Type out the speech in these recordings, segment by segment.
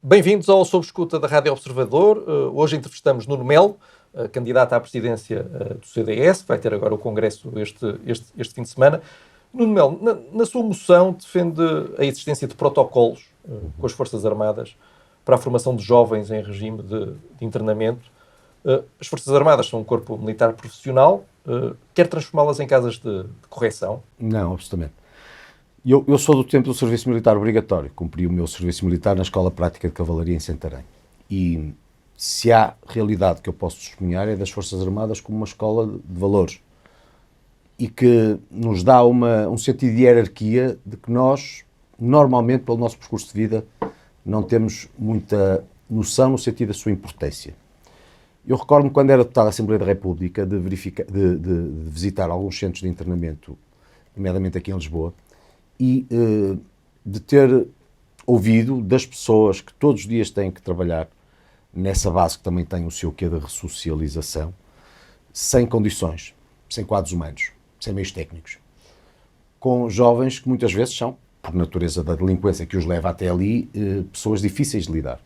Bem-vindos ao Sob Escuta da Rádio Observador. Hoje entrevistamos Nuno Melo, candidato à presidência do CDS, vai ter agora o Congresso este fim de semana. Nuno Melo, na sua moção defende a existência de protocolos com as Forças Armadas para a formação de jovens em regime de internamento. As Forças Armadas são um corpo militar profissional. Quer transformá-las em casas de correção? Não, absolutamente. Eu sou do tempo do serviço militar obrigatório. Cumpri o meu serviço militar na Escola Prática de Cavalaria em Santarém. E se há realidade que eu posso testemunhar é das Forças Armadas como uma escola de valores. E que nos dá um sentido de hierarquia de que nós, normalmente, pelo nosso percurso de vida, não temos muita noção no sentido da sua importância. Eu recordo-me, quando era deputado da Assembleia da República, de visitar alguns centros de internamento, nomeadamente aqui em Lisboa, e de ter ouvido das pessoas que todos os dias têm que trabalhar nessa base que também tem o seu quê de ressocialização, sem condições, sem quadros humanos, sem meios técnicos, com jovens que muitas vezes são, por natureza da delinquência que os leva até ali, pessoas difíceis de lidar.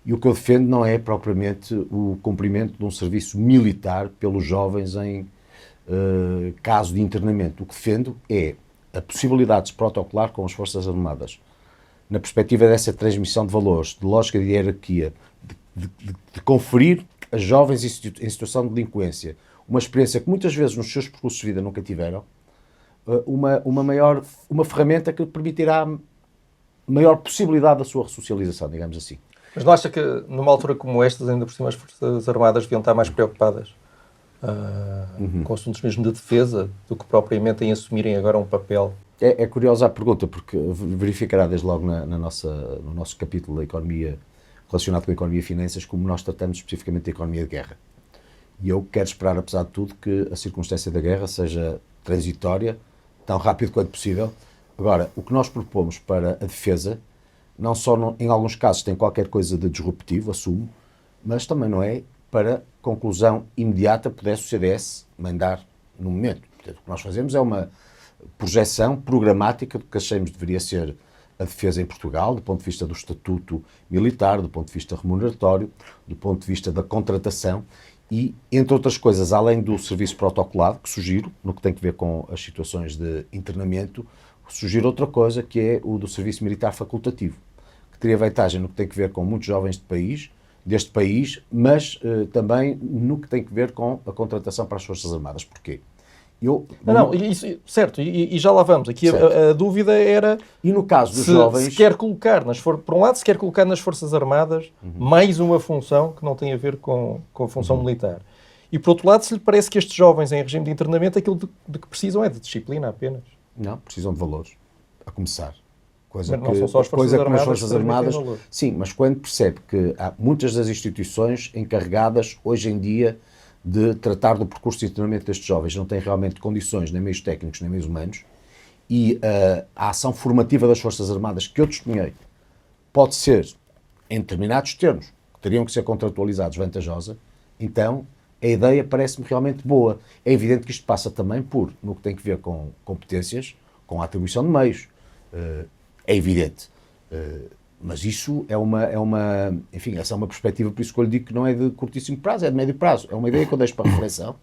E o que eu defendo não é propriamente o cumprimento de um serviço militar pelos jovens em caso de internamento. O que defendo é a possibilidade de se protocolar com as Forças Armadas, na perspectiva dessa transmissão de valores, de lógica de hierarquia, de conferir a jovens em situação de delinquência uma experiência que muitas vezes nos seus percursos de vida nunca tiveram, uma ferramenta que permitirá maior possibilidade da sua ressocialização, digamos assim. Mas não acha que, numa altura como estas, ainda por cima as Forças Armadas deviam estar mais preocupadas com assuntos mesmo de defesa do que propriamente em assumirem agora um papel? É curiosa a pergunta, porque verificará desde logo no nosso capítulo da economia, relacionado com a economia e finanças, como nós tratamos especificamente da economia de guerra. E eu quero esperar, apesar de tudo, que a circunstância da guerra seja transitória, tão rápido quanto possível. Agora, o que nós propomos para a defesa, não só em alguns casos tem qualquer coisa de disruptivo, assumo, mas também não é para conclusão imediata pudesse o CDS mandar no momento. Portanto, o que nós fazemos é uma projeção programática do que achamos deveria ser a defesa em Portugal, do ponto de vista do estatuto militar, do ponto de vista remuneratório, do ponto de vista da contratação e, entre outras coisas, além do serviço protocolado, que sugiro, no que tem a ver com as situações de internamento, sugiro outra coisa, que é o do serviço militar facultativo, que teria vantagem no que tem a ver com muitos jovens deste país, mas também no que tem a ver com a contratação para as Forças Armadas. Porquê? Isso, certo, e já lá vamos. Aqui a dúvida era... E no caso dos jovens... Se quer colocar, por um lado, se quer colocar nas Forças Armadas mais uma função que não tem a ver com a função militar. E, por outro lado, se lhe parece que estes jovens em regime de internamento, aquilo de que precisam é de disciplina apenas. Não, precisam de valores, a começar. Mas não são só as Forças Armadas. Sim, mas quando percebe que há muitas das instituições encarregadas, hoje em dia, de tratar do percurso de internamento destes jovens, não têm realmente condições, nem meios técnicos, nem meios humanos, e a ação formativa das Forças Armadas, que eu testemunhei, pode ser, em determinados termos, que teriam que ser contratualizados, vantajosa, então a ideia parece-me realmente boa. É evidente que isto passa também no que tem a ver com competências, com a atribuição de meios. É evidente. Mas isso enfim, essa é uma perspectiva, por isso que eu lhe digo que não é de curtíssimo prazo, é de médio prazo. É uma ideia que eu deixo para reflexão.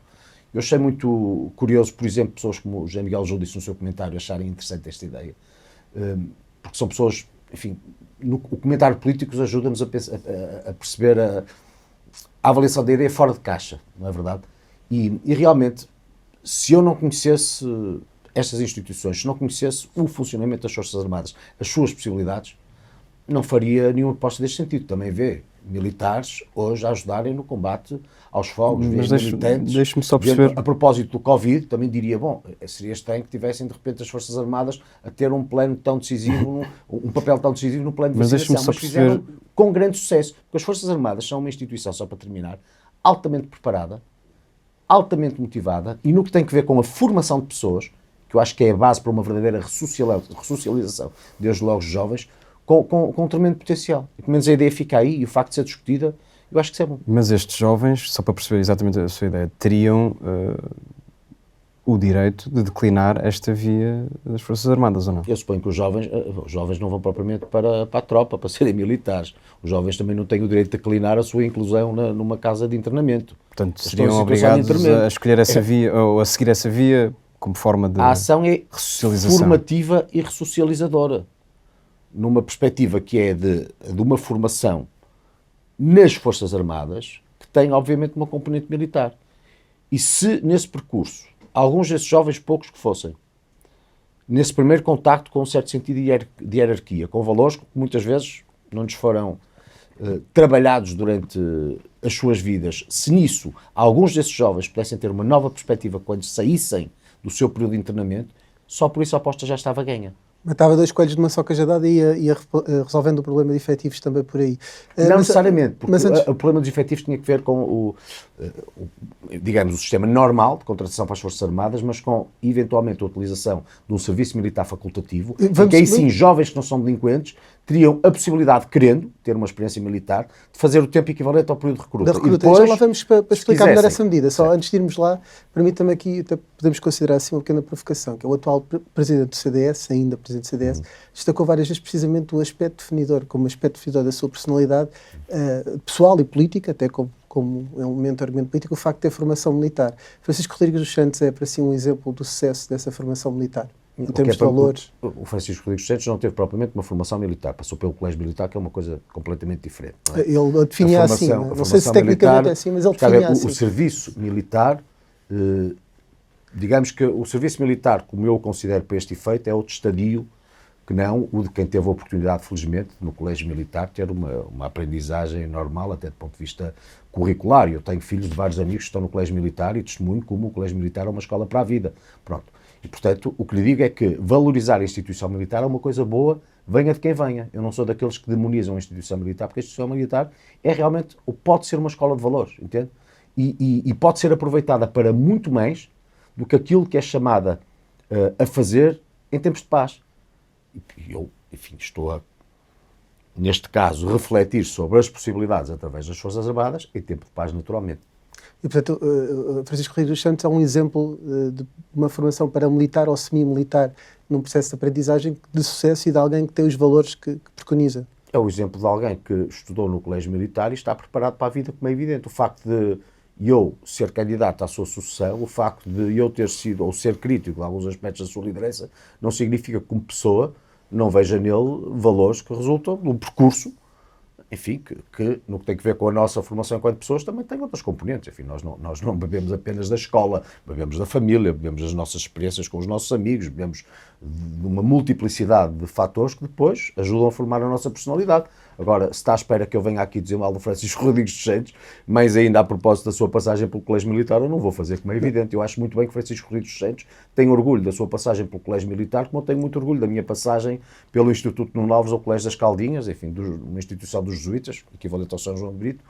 Eu achei muito curioso, por exemplo, pessoas como o José Miguel Júlio disse no seu comentário, acharem interessante esta ideia. Porque são pessoas, enfim, o comentário político ajuda-nos a perceber a avaliação da ideia fora de caixa, não é verdade? E realmente, se eu não conhecesse estas instituições, se não conhecesse o funcionamento das Forças Armadas, as suas possibilidades, não faria nenhuma proposta deste sentido. Também vê militares hoje a ajudarem no combate aos fogos, militantes. Deixe-me só perceber. A propósito do Covid, também diria, seria estranho que tivessem de repente as Forças Armadas a ter um plano tão decisivo, um papel tão decisivo no plano de vacinação, mas fizeram com grande sucesso. Porque as Forças Armadas são uma instituição, só para terminar, altamente preparada, altamente motivada, e no que tem a ver com a formação de pessoas, que eu acho que é a base para uma verdadeira ressocialização, desde logo os jovens, com um tremendo potencial. E pelo menos a ideia fica aí, e o facto de ser discutida, eu acho que isso é bom. Mas estes jovens, só para perceber exatamente a sua ideia, teriam o direito de declinar esta via das Forças Armadas, ou não? Eu suponho que os jovens não vão propriamente para a tropa, para serem militares. Os jovens também não têm o direito de declinar a sua inclusão numa casa de internamento. Portanto, seriam obrigados a escolher essa via, ou a seguir essa via, como forma de a ação é ressocialização. Formativa e ressocializadora. Numa perspectiva que é de uma formação nas Forças Armadas, que tem, obviamente, uma componente militar. E se, nesse percurso, alguns desses jovens, poucos que fossem, nesse primeiro contacto com um certo sentido de hierarquia, com valores que muitas vezes não lhes foram trabalhados durante as suas vidas, se nisso alguns desses jovens pudessem ter uma nova perspectiva quando saíssem do seu período de internamento, só por isso a aposta já estava ganha. Matava 2 coelhos de uma só cajadada e ia resolvendo o problema de efetivos também por aí. Não necessariamente, porque o problema dos efetivos tinha que ver com digamos, o sistema normal de contratação para as Forças Armadas, mas com, eventualmente, a utilização de um serviço militar facultativo, que aí sim, jovens que não são delinquentes teriam a possibilidade, querendo ter uma experiência militar, de fazer o tempo equivalente ao período de recruta. Da recruta. E depois, já lá vamos para explicar melhor essa medida. Só antes de irmos lá, permita-me aqui, até podemos considerar assim uma pequena provocação, que é o atual presidente do CDS, ainda presidente do CDS, destacou várias vezes precisamente o aspecto definidor, como aspecto definidor da sua personalidade pessoal e política, até como elemento de argumento político, o facto de ter formação militar. Francisco Rodrigues dos Santos é, para si, um exemplo do sucesso dessa formação militar, em termos de valores. O Francisco Rodrigues dos Santos não teve propriamente uma formação militar, passou pelo colégio militar, que é uma coisa completamente diferente. Não é? Ele definia assim, não sei se tecnicamente é assim, mas ele definia assim. O serviço militar, digamos que o serviço militar, como eu o considero para este efeito, é outro estadio que não o de quem teve a oportunidade, felizmente, no colégio militar, ter uma aprendizagem normal, até do ponto de vista curricular. Eu tenho filhos de vários amigos que estão no colégio militar e testemunho como o colégio militar é uma escola para a vida. Pronto. E, portanto, o que lhe digo é que valorizar a instituição militar é uma coisa boa, venha de quem venha. Eu não sou daqueles que demonizam a instituição militar, porque a instituição militar é realmente, ou pode ser uma escola de valores, entende? E pode ser aproveitada para muito mais do que aquilo que é chamada a fazer em tempos de paz. E eu, enfim, estou neste caso, refletir sobre as possibilidades através das Forças Armadas em tempo de paz, naturalmente. E, portanto, Francisco Rodrigues dos Santos é um exemplo de uma formação paramilitar ou semi-militar num processo de aprendizagem de sucesso e de alguém que tem os valores que preconiza. É o exemplo de alguém que estudou no colégio militar e está preparado para a vida, como é evidente. O facto de eu ser candidato à sua sucessão, o facto de eu ter sido, ou ser crítico de alguns aspectos da sua liderança, não significa que, como pessoa, não veja nele valores que resultam de um percurso, enfim, que no que tem a ver com a nossa formação enquanto pessoas também tem outras componentes. Enfim, nós não bebemos apenas da escola, bebemos da família, bebemos das nossas experiências com os nossos amigos, bebemos de uma multiplicidade de fatores que depois ajudam a formar a nossa personalidade. Agora, se está à espera que eu venha aqui dizer mal do Francisco Rodrigues dos Santos, mas ainda a propósito da sua passagem pelo Colégio Militar, eu não vou fazer, como é evidente. Eu acho muito bem que Francisco Rodrigues dos Santos tem orgulho da sua passagem pelo Colégio Militar, como eu tenho muito orgulho da minha passagem pelo Instituto Nuno Alves ou Colégio das Caldinhas, enfim, uma instituição dos jesuítas, equivalente ao São João de Brito,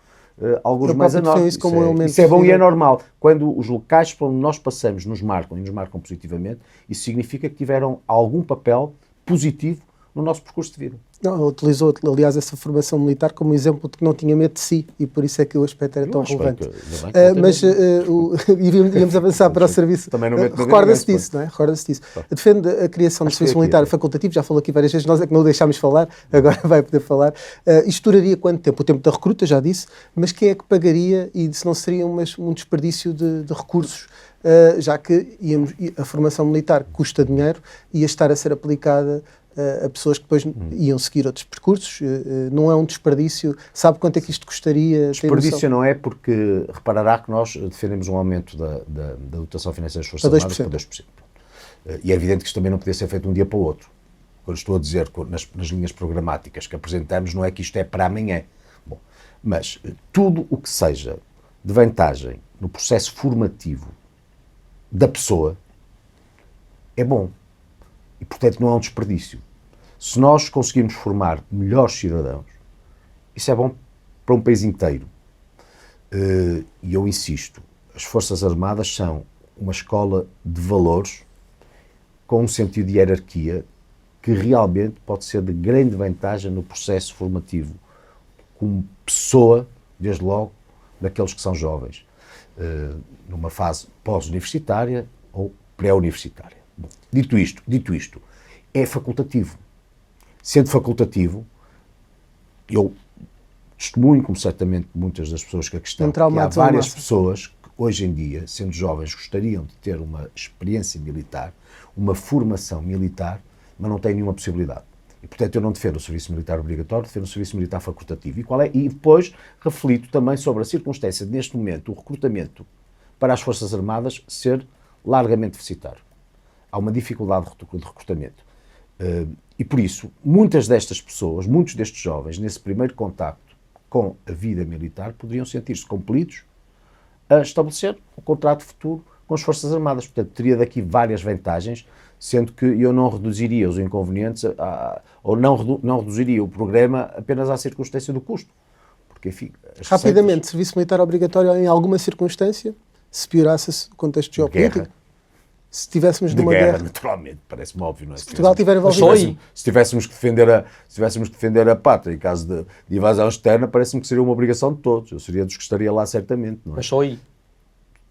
alguns mais a norte. Isso é bom e é normal. Quando os locais por onde nós passamos nos marcam, e nos marcam positivamente, isso significa que tiveram algum papel positivo no nosso percurso de vida. Não, ele utilizou, aliás, essa formação militar como exemplo de que não tinha medo de si e por isso é que o aspecto era tão relevante. Mas íamos avançar para o serviço. Também não medo Recorda-se disso, não é? Recorda-se disso. Defende a criação do serviço militar facultativo, já falou aqui várias vezes, nós é que não o deixámos falar, agora vai poder falar. Isto duraria quanto tempo? O tempo da recruta, já disse, mas quem é que pagaria e se não seria um desperdício de recursos? Já que a formação militar custa dinheiro e ia estar a ser aplicada a pessoas que depois iam seguir outros percursos, não é um desperdício? Sabe quanto é que isto custaria? Desperdício não é, porque reparará que nós defendemos um aumento da dotação financeira das Forças Armadas para 2%. E é evidente que isto também não podia ser feito de um dia para o outro. Quando estou a dizer nas linhas programáticas que apresentamos, não é que isto é para amanhã. Bom, mas tudo o que seja de vantagem no processo formativo da pessoa é bom. E, portanto, não é um desperdício. Se nós conseguirmos formar melhores cidadãos, isso é bom para um país inteiro. E eu insisto, as Forças Armadas são uma escola de valores com um sentido de hierarquia que realmente pode ser de grande vantagem no processo formativo, como pessoa, desde logo, daqueles que são jovens, numa fase pós-universitária ou pré-universitária. Bom, dito isto, é facultativo. Sendo facultativo, eu testemunho, como certamente muitas das pessoas que aqui estão, que há várias pessoas que hoje em dia, sendo jovens, gostariam de ter uma experiência militar, uma formação militar, mas não têm nenhuma possibilidade. E, portanto, eu não defendo o serviço militar obrigatório, defendo o serviço militar facultativo. E depois reflito também sobre a circunstância de, neste momento, o recrutamento para as Forças Armadas ser largamente deficitário. Há uma dificuldade de recrutamento. E, por isso, muitas destas pessoas, muitos destes jovens, nesse primeiro contacto com a vida militar, poderiam sentir-se compelidos a estabelecer um contrato futuro com as Forças Armadas. Portanto, teria daqui várias vantagens, sendo que eu não reduziria os inconvenientes ou não reduziria o programa apenas à circunstância do custo. Porque, enfim, rapidamente, serviço militar obrigatório em alguma circunstância, se piorasse o contexto geopolítico? Se estivéssemos numa guerra, naturalmente, parece-me óbvio, não é? Se Portugal estiver envolvido, se tivéssemos que defender a pátria em caso de invasão externa, parece-me que seria uma obrigação de todos. Eu seria dos que estaria lá certamente, não é? Mas só aí?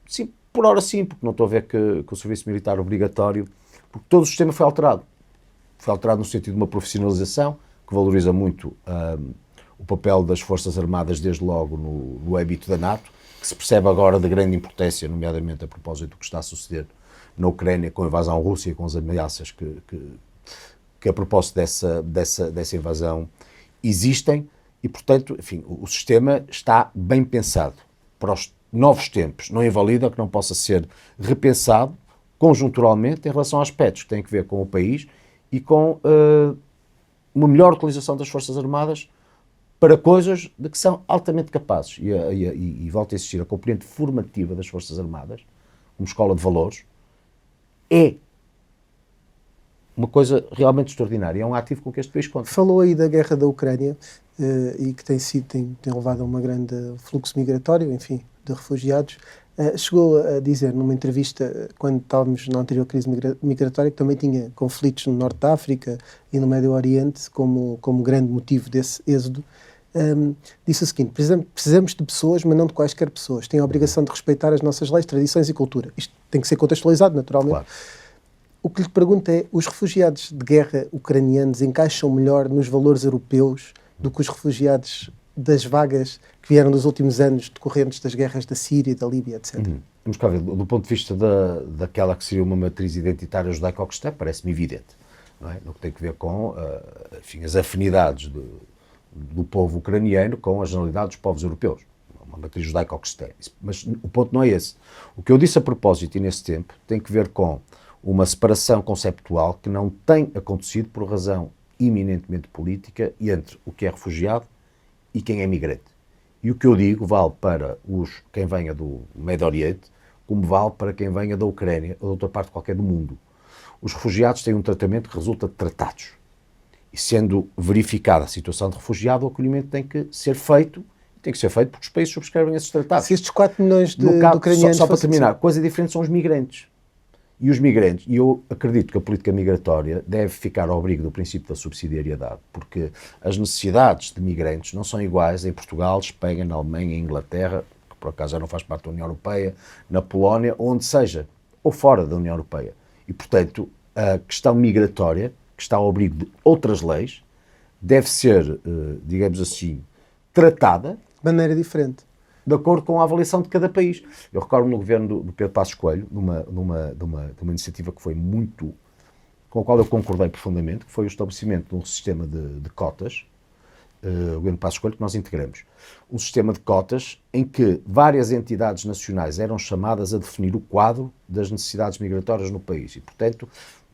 Sim, por hora sim, porque não estou a ver que o serviço militar obrigatório, porque todo o sistema foi alterado. Foi alterado no sentido de uma profissionalização, que valoriza muito o papel das Forças Armadas, desde logo no âmbito da NATO, que se percebe agora de grande importância, nomeadamente a propósito do que está a suceder na Ucrânia, com a invasão russa e com as ameaças que a propósito dessa invasão existem, e, portanto, enfim, o sistema está bem pensado para os novos tempos. Não invalida que não possa ser repensado conjunturalmente em relação a aspectos que têm a ver com o país e com uma melhor utilização das Forças Armadas para coisas de que são altamente capazes. E volto a insistir, a componente formativa das Forças Armadas, como escola de valores, é uma coisa realmente extraordinária. É um ativo com que este país conta. Falou aí da guerra da Ucrânia e que tem levado a um grande fluxo migratório, enfim, de refugiados. Chegou a dizer numa entrevista, quando estávamos na anterior crise migratória, que também tinha conflitos no Norte da África e no Médio Oriente como grande motivo desse êxodo. Disse o seguinte: precisamos de pessoas, mas não de quaisquer pessoas. Têm a obrigação de respeitar as nossas leis, tradições e cultura. Isto tem que ser contextualizado, naturalmente. Claro. O que lhe pergunto é, os refugiados de guerra ucranianos encaixam melhor nos valores europeus do que os refugiados das vagas que vieram nos últimos anos decorrentes das guerras da Síria, da Líbia, etc. Vamos cá ver, do ponto de vista daquela que seria uma matriz identitária judaico-cristã, parece-me evidente, não é? No que tem a ver com enfim, as afinidades do povo ucraniano com a generalidade dos povos europeus. Uma matriz judaico-cristã. Mas o ponto não é esse. O que eu disse a propósito e nesse tempo tem que ver com uma separação conceptual que não tem acontecido por razão eminentemente política entre o que é refugiado e quem é migrante. E o que eu digo vale para quem venha do Médio Oriente, como vale para quem venha da Ucrânia ou de outra parte qualquer do mundo. Os refugiados têm um tratamento que resulta de tratados. E sendo verificada a situação de refugiado, o acolhimento tem que ser feito porque os países subscrevem esses tratados. Se estes 4 milhões de ucranianos... Só para terminar, coisa diferente são os migrantes. E os migrantes, e eu acredito que a política migratória deve ficar ao abrigo do princípio da subsidiariedade, porque as necessidades de migrantes não são iguais em Portugal, Espanha, na Alemanha, em Inglaterra, que por acaso já não faz parte da União Europeia, na Polónia, onde seja, ou fora da União Europeia. E, portanto, a questão migratória, que está ao abrigo de outras leis, deve ser, digamos assim, tratada de maneira diferente, de acordo com a avaliação de cada país. Eu recordo no governo do Pedro Passos Coelho, de uma iniciativa que foi com a qual eu concordei profundamente, que foi o estabelecimento de um sistema de cotas, o governo de Passos Coelho, que nós integramos. Um sistema de cotas em que várias entidades nacionais eram chamadas a definir o quadro das necessidades migratórias no país. E, portanto,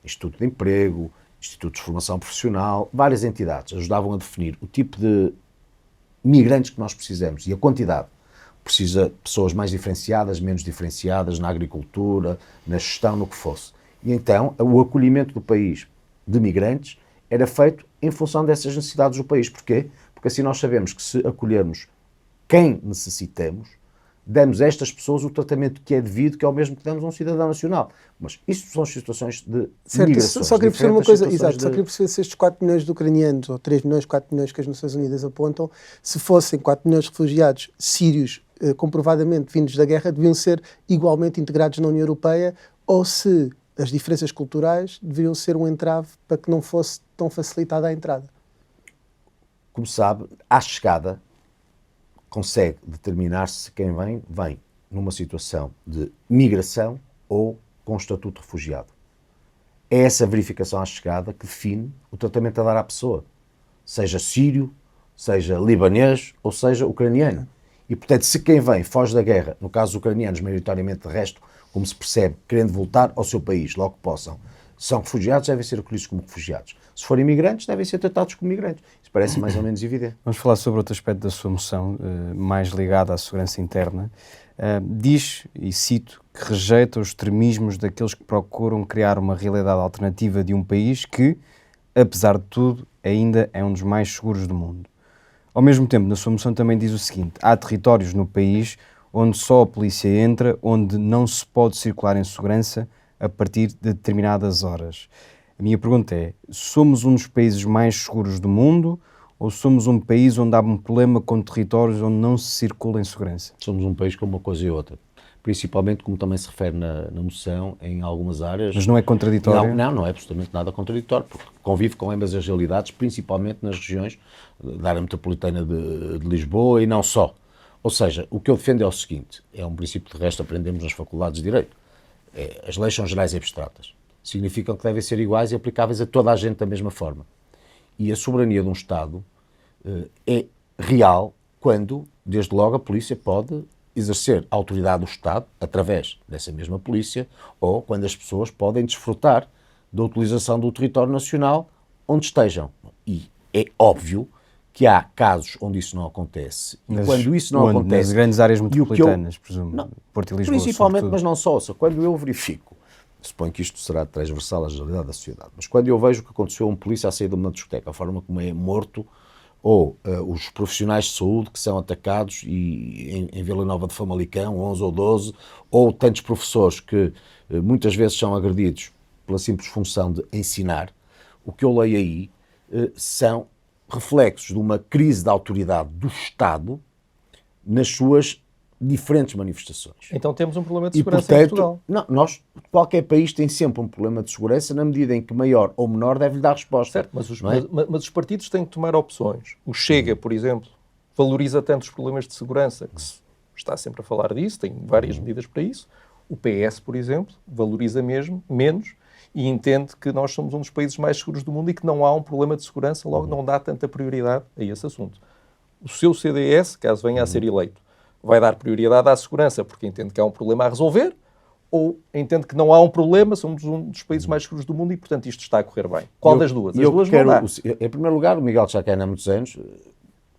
Instituto de Emprego, Institutos de Formação Profissional, várias entidades ajudavam a definir o tipo de migrantes que nós precisamos e a quantidade. Precisa de pessoas mais diferenciadas, menos diferenciadas, na agricultura, na gestão, no que fosse. E então, o acolhimento do país de migrantes era feito em função dessas necessidades do país. Porquê? Porque assim nós sabemos que se acolhermos quem necessitamos, damos a estas pessoas o tratamento que é devido, que é o mesmo que damos a um cidadão nacional. Mas isto são situações de migrações. Só queria perceber uma coisa, exato, só queria perceber se estes 4 milhões de ucranianos, ou 3 milhões, 4 milhões que as Nações Unidas apontam, se fossem 4 milhões de refugiados sírios comprovadamente vindos da guerra, deviam ser igualmente integrados na União Europeia, ou se as diferenças culturais deveriam ser um entrave para que não fosse tão facilitada a entrada. Como sabe, à chegada consegue determinar-se se quem vem numa situação de migração ou com estatuto de refugiado. É essa verificação à chegada que define o tratamento a dar à pessoa, seja sírio, seja libanês ou seja ucraniano. E, portanto, se quem vem foge da guerra, no caso dos ucranianos, maioritariamente de resto, como se percebe, querendo voltar ao seu país, logo que possam, são refugiados, devem ser acolhidos como refugiados. Se forem imigrantes, devem ser tratados como migrantes. Isso parece mais ou menos evidente. Vamos falar sobre outro aspecto da sua moção, mais ligado à segurança interna. Diz, e cito, que rejeita os extremismos daqueles que procuram criar uma realidade alternativa de um país que, apesar de tudo, ainda é um dos mais seguros do mundo. Ao mesmo tempo, na sua moção também diz o seguinte: há territórios no país onde só a polícia entra, onde não se pode circular em segurança a partir de determinadas horas. A minha pergunta é, somos um dos países mais seguros do mundo ou somos um país onde há um problema com territórios onde não se circula em segurança? Somos um país com uma coisa e outra. Principalmente, como também se refere na moção, em algumas áreas... Mas não é contraditório? Não é absolutamente nada contraditório, porque convive com ambas as realidades, principalmente nas regiões da área metropolitana de Lisboa e não só. Ou seja, o que eu defendo é o seguinte, é um princípio que de resto aprendemos nas faculdades de Direito. As leis são gerais e abstratas. Significam que devem ser iguais e aplicáveis a toda a gente da mesma forma. E a soberania de um Estado é real quando, desde logo, a polícia pode exercer a autoridade do Estado através dessa mesma polícia ou quando as pessoas podem desfrutar da utilização do território nacional onde estejam. E é óbvio que há casos onde isso não acontece. E quando isso não acontece... Nas grandes áreas metropolitanas, presumo. Não, Porto e Lisboa, principalmente, sobretudo. mas não só. Quando eu verifico, suponho que isto será transversal à generalidade da sociedade, mas quando eu vejo o que aconteceu a um polícia a sair de uma discoteca, a forma como é morto, ou os profissionais de saúde que são atacados em Vila Nova de Famalicão, 11 ou 12, ou tantos professores que muitas vezes são agredidos pela simples função de ensinar, o que eu leio aí são reflexos de uma crise da autoridade do Estado nas suas diferentes manifestações. Então temos um problema de segurança portanto, em Portugal. Não, qualquer país tem sempre um problema de segurança na medida em que maior ou menor deve-lhe dar resposta. Certo, mas os partidos têm que tomar opções. O Chega, por exemplo, valoriza tanto os problemas de segurança, que se está sempre a falar disso, tem várias medidas para isso. O PS, por exemplo, valoriza menos e entende que nós somos um dos países mais seguros do mundo e que não há um problema de segurança, logo não dá tanta prioridade a esse assunto. O seu CDS, caso venha a ser eleito, vai dar prioridade à segurança porque entende que há um problema a resolver ou entende que não há um problema, somos um dos países mais seguros do mundo e, portanto, isto está a correr bem. Qual das duas? As duas não dá. Em primeiro lugar, o Miguel, que já quer há muitos anos,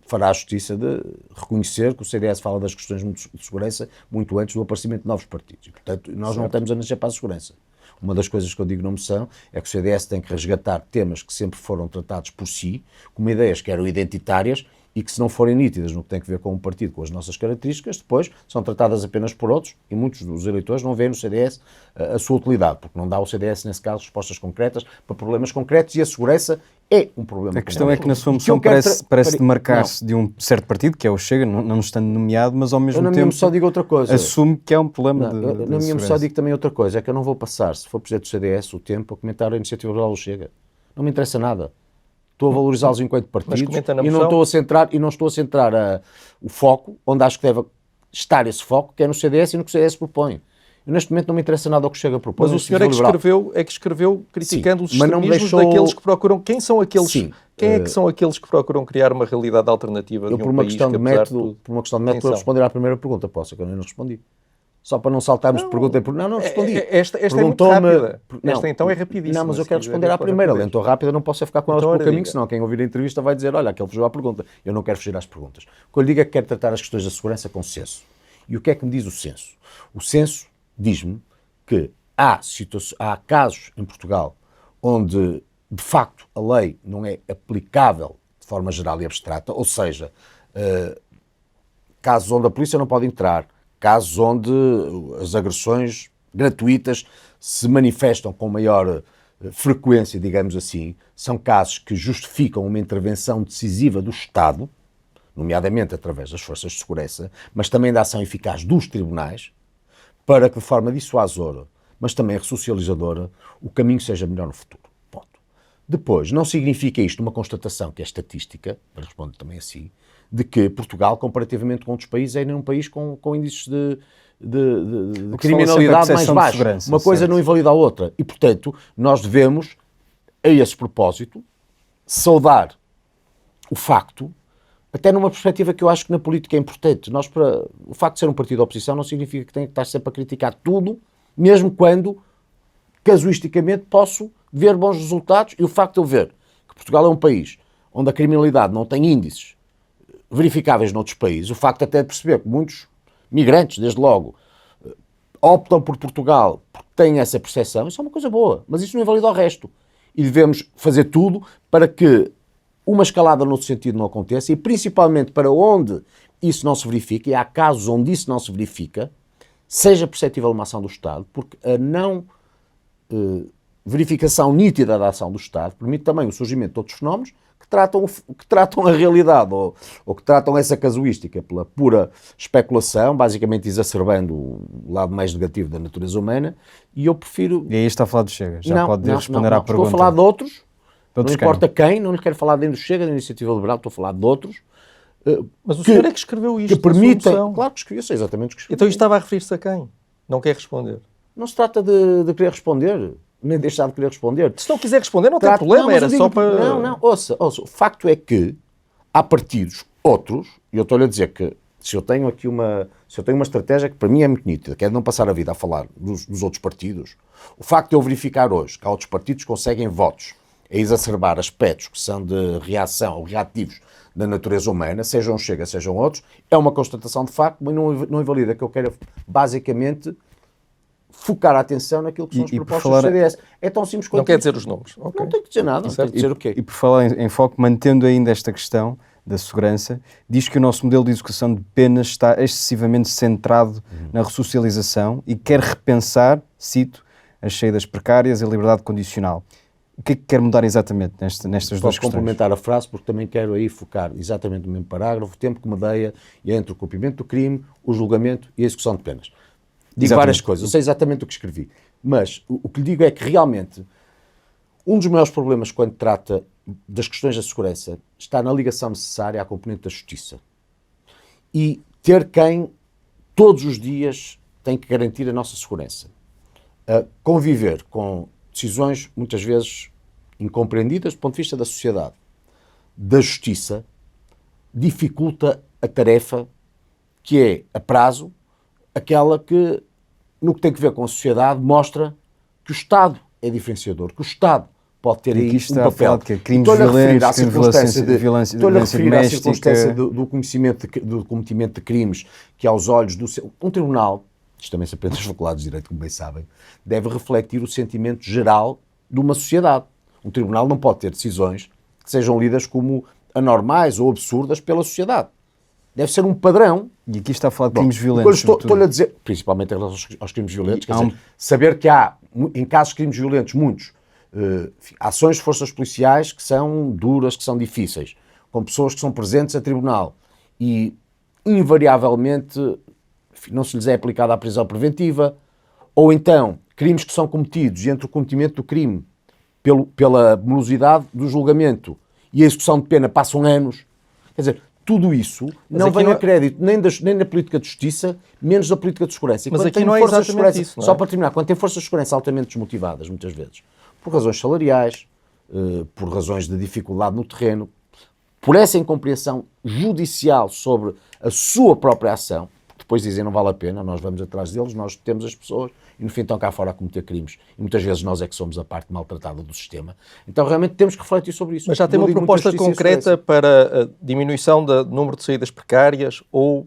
fará a justiça de reconhecer que o CDS fala das questões de segurança muito antes do aparecimento de novos partidos. E, portanto, nós não estamos a nascer para a segurança. Uma das coisas que eu digo na moção é que o CDS tem que resgatar temas que sempre foram tratados por si, como ideias que eram identitárias e que, se não forem nítidas no que tem a ver com um partido, com as nossas características, depois são tratadas apenas por outros e muitos dos eleitores não veem no CDS a sua utilidade, porque não dá ao CDS, nesse caso, respostas concretas para problemas concretos e a segurança é um problema. A questão é que na sua moção parece demarcar-se de um certo partido, que é o Chega, não estando nomeado, mas ao mesmo tempo... Na minha moção digo outra coisa. Assume que é um problema na minha moção digo também outra coisa, é que eu não vou passar, se for presidente do CDS, o tempo a comentar a iniciativa liberal do Chega. Não me interessa nada. Estou a valorizá-los enquanto partidos e não estou a centrar o foco onde acho que deve estar esse foco, que é no CDS e no que o CDS propõe. Eu, neste momento, não me interessa nada o que o Chega propõe. Mas o senhor é que escreveu criticando os extremismos daqueles que procuram... Quem são aqueles? Sim. Quem é que são aqueles que procuram criar uma realidade alternativa de um país? Por uma questão de método, vou responder à primeira pergunta. Posso, que eu não respondi. Só para não saltarmos de pergunta. Não respondi. Esta é muito rápida. Esta então é rapidíssima. Não, mas eu quero responder à primeira. Lento ou rápida, não posso ficar com elas pelo caminho, senão quem ouvir a entrevista vai dizer, olha, aquele fugiu à pergunta. Eu não quero fugir às perguntas. O que eu lhe digo é que quero tratar as questões da segurança com senso. E o que é que me diz o senso? O senso diz-me que há casos em Portugal onde, de facto, a lei não é aplicável de forma geral e abstrata, ou seja, casos onde a polícia não pode entrar, casos onde as agressões gratuitas se manifestam com maior frequência, digamos assim, são casos que justificam uma intervenção decisiva do Estado, nomeadamente através das forças de segurança, mas também da ação eficaz dos tribunais, para que de forma dissuasora, mas também ressocializadora, o caminho seja melhor no futuro. Ponto. Depois, não significa isto uma constatação que é estatística, para responder também assim, de que Portugal, comparativamente com outros países, é um país com índices de criminalidade mais baixos. Uma coisa não invalida a outra. E, portanto, nós devemos, a esse propósito, saudar o facto, até numa perspectiva que eu acho que na política é importante. O facto de ser um partido de oposição não significa que tenha que estar sempre a criticar tudo, mesmo quando, casuisticamente, posso ver bons resultados. E o facto de eu ver que Portugal é um país onde a criminalidade não tem índices verificáveis noutros países, o facto até de perceber que muitos migrantes, desde logo, optam por Portugal porque têm essa percepção, isso é uma coisa boa, mas isso não invalida o resto. E devemos fazer tudo para que uma escalada no outro sentido não aconteça e principalmente para onde isso não se verifica, e há casos onde isso não se verifica, seja perceptível uma ação do Estado, porque a não verificação nítida da ação do Estado permite também o surgimento de outros fenómenos que tratam a realidade ou que tratam essa casuística pela pura especulação, basicamente exacerbando o lado mais negativo da natureza humana, e eu prefiro... E aí está a falar do Chega, já pode responder à pergunta. Estou a falar de outros, não importa quem, não lhe quero falar nem do Chega, da Iniciativa Liberal, estou a falar de outros. Mas o senhor é que escreveu isto, que permitem, claro que escrevi, eu sei exatamente o que escrevi. Então isto estava a referir-se a quem? Não quer responder? Não se trata de querer responder, nem deixar de querer responder. Se não quiser responder, não tem problema, era só para... Não, ouça, o facto é que há partidos, outros, e eu estou-lhe a dizer que se eu tenho uma estratégia que para mim é muito nítida, que é de não passar a vida a falar dos outros partidos, o facto de eu verificar hoje que há outros partidos que conseguem votos a exacerbar aspectos que são de reação ou reativos da natureza humana, sejam o Chega, sejam outros, é uma constatação de facto, mas não invalida que eu queira basicamente focar a atenção naquilo que são as propostas do CDS. É tão simples quanto... Não quer dizer os nomes. Okay. Não tenho que dizer nada, não tenho que dizer o quê. E por falar em foco, mantendo ainda esta questão da segurança, diz que o nosso modelo de execução de penas está excessivamente centrado na ressocialização e quer repensar, cito, as saídas precárias e a liberdade condicional. O que é que quer mudar exatamente nestas duas questões? Posso complementar a frase porque também quero aí focar exatamente no mesmo parágrafo, o tempo que medeia entre o cumprimento do crime, o julgamento e a execução de penas. Digo várias coisas, eu sei exatamente o que escrevi, mas o que lhe digo é que realmente um dos maiores problemas quando trata das questões da segurança está na ligação necessária à componente da justiça. E ter quem todos os dias tem que garantir a nossa segurança. Conviver com decisões muitas vezes incompreendidas do ponto de vista da sociedade, da justiça, dificulta a tarefa que é a prazo, aquela que, no que tem que ver com a sociedade, mostra que o Estado é diferenciador, que o Estado pode ter aí um papel. Estou-lhe a referir à circunstância do cometimento de crimes que, aos olhos do um tribunal, isto também se aprende nas faculdades de Direito, como bem sabem, deve refletir o sentimento geral de uma sociedade. Um tribunal não pode ter decisões que sejam lidas como anormais ou absurdas pela sociedade. Deve ser um padrão. E aqui está a falar de crimes violentos. Estou-lhe a dizer, principalmente em relação aos crimes violentos, quer dizer, saber que há, em casos de crimes violentos, muitos, ações de forças policiais que são duras, que são difíceis, com pessoas que são presentes a tribunal e, invariavelmente, não se lhes é aplicada a prisão preventiva, ou então, crimes que são cometidos e entre o cometimento do crime pela morosidade do julgamento e a execução de pena passam anos. Quer dizer, tudo isso não vem a crédito nem da política de justiça, menos da política de segurança. E mas aqui não é exatamente isso, não é? Só para terminar, quando tem forças de segurança altamente desmotivadas, muitas vezes, por razões salariais, por razões de dificuldade no terreno, por essa incompreensão judicial sobre a sua própria ação, depois dizem não vale a pena, nós vamos atrás deles, nós temos as pessoas e no fim estão cá fora a cometer crimes. E muitas vezes nós é que somos a parte maltratada do sistema. Então realmente temos que refletir sobre isso. Mas já tem uma proposta concreta para a diminuição do número de saídas precárias ou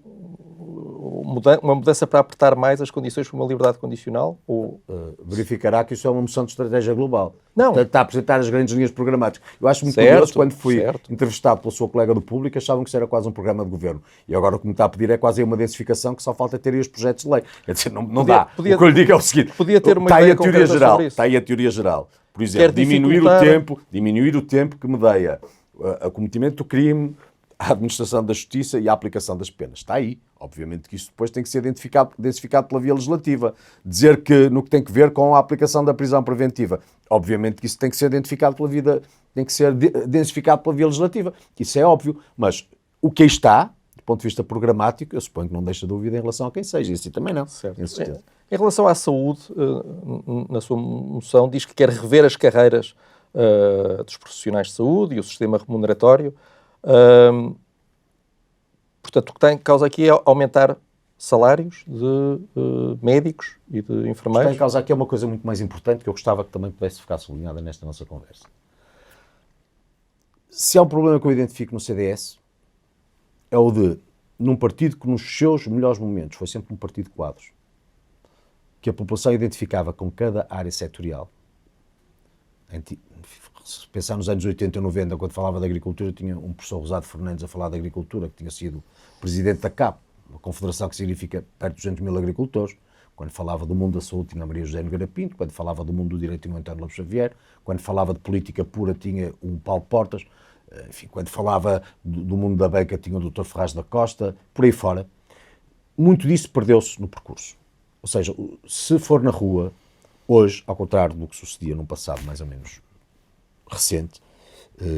uma mudança para apertar mais as condições para uma liberdade condicional? Ou... verificará que isso é uma moção de estratégia global. Não. Portanto, está a apresentar as grandes linhas programáticas. Eu acho muito curioso, quando fui entrevistado pelo seu colega do Público, achavam que isso era quase um programa de governo. E agora o que me está a pedir é quase uma densificação que só falta ter aí os projetos de lei. Quer dizer, não dá. O que eu lhe digo é o seguinte, podia ter uma está aí ideia a teoria geral. sobre isso. Está aí a teoria geral. Por exemplo, diminuir o tempo que medeia a cometimento do crime a administração da justiça e a aplicação das penas. Está aí. Obviamente que isso depois tem que ser identificado pela via legislativa. Dizer que no que tem que ver com a aplicação da prisão preventiva. Obviamente que isso tem que ser identificado pela via legislativa. Isso é óbvio. Mas o que aí está, do ponto de vista programático, eu suponho que não deixa dúvida em relação a quem seja. Isso também não. Certo. Tenho certeza. Em relação à saúde, na sua moção, diz que quer rever as carreiras dos profissionais de saúde e o sistema remuneratório. Portanto, o que está em causa aqui é aumentar salários de médicos e de O que enfermeiros. está em causa aqui é uma coisa muito mais importante que eu gostava que também pudesse ficar sublinhada nesta nossa conversa. Se há um problema que eu identifico no CDS, é o de, num partido que nos seus melhores momentos foi sempre um partido de quadros, que a população identificava com cada área setorial. Se pensar nos anos 80 e 90, quando falava de agricultura, tinha um professor Rosado Fernandes a falar de agricultura, que tinha sido presidente da CAP, uma confederação que significa perto de 200 mil agricultores. Quando falava do mundo da saúde, tinha a Maria José Nogueira Pinto. Quando falava do mundo do direito, tinha o António Lopes Xavier. Quando falava de política pura, tinha o Paulo Portas. Enfim, quando falava do mundo da banca, tinha o Dr. Ferraz da Costa, por aí fora. Muito disso perdeu-se no percurso. Ou seja, se for na rua, hoje, ao contrário do que sucedia num passado mais ou menos recente,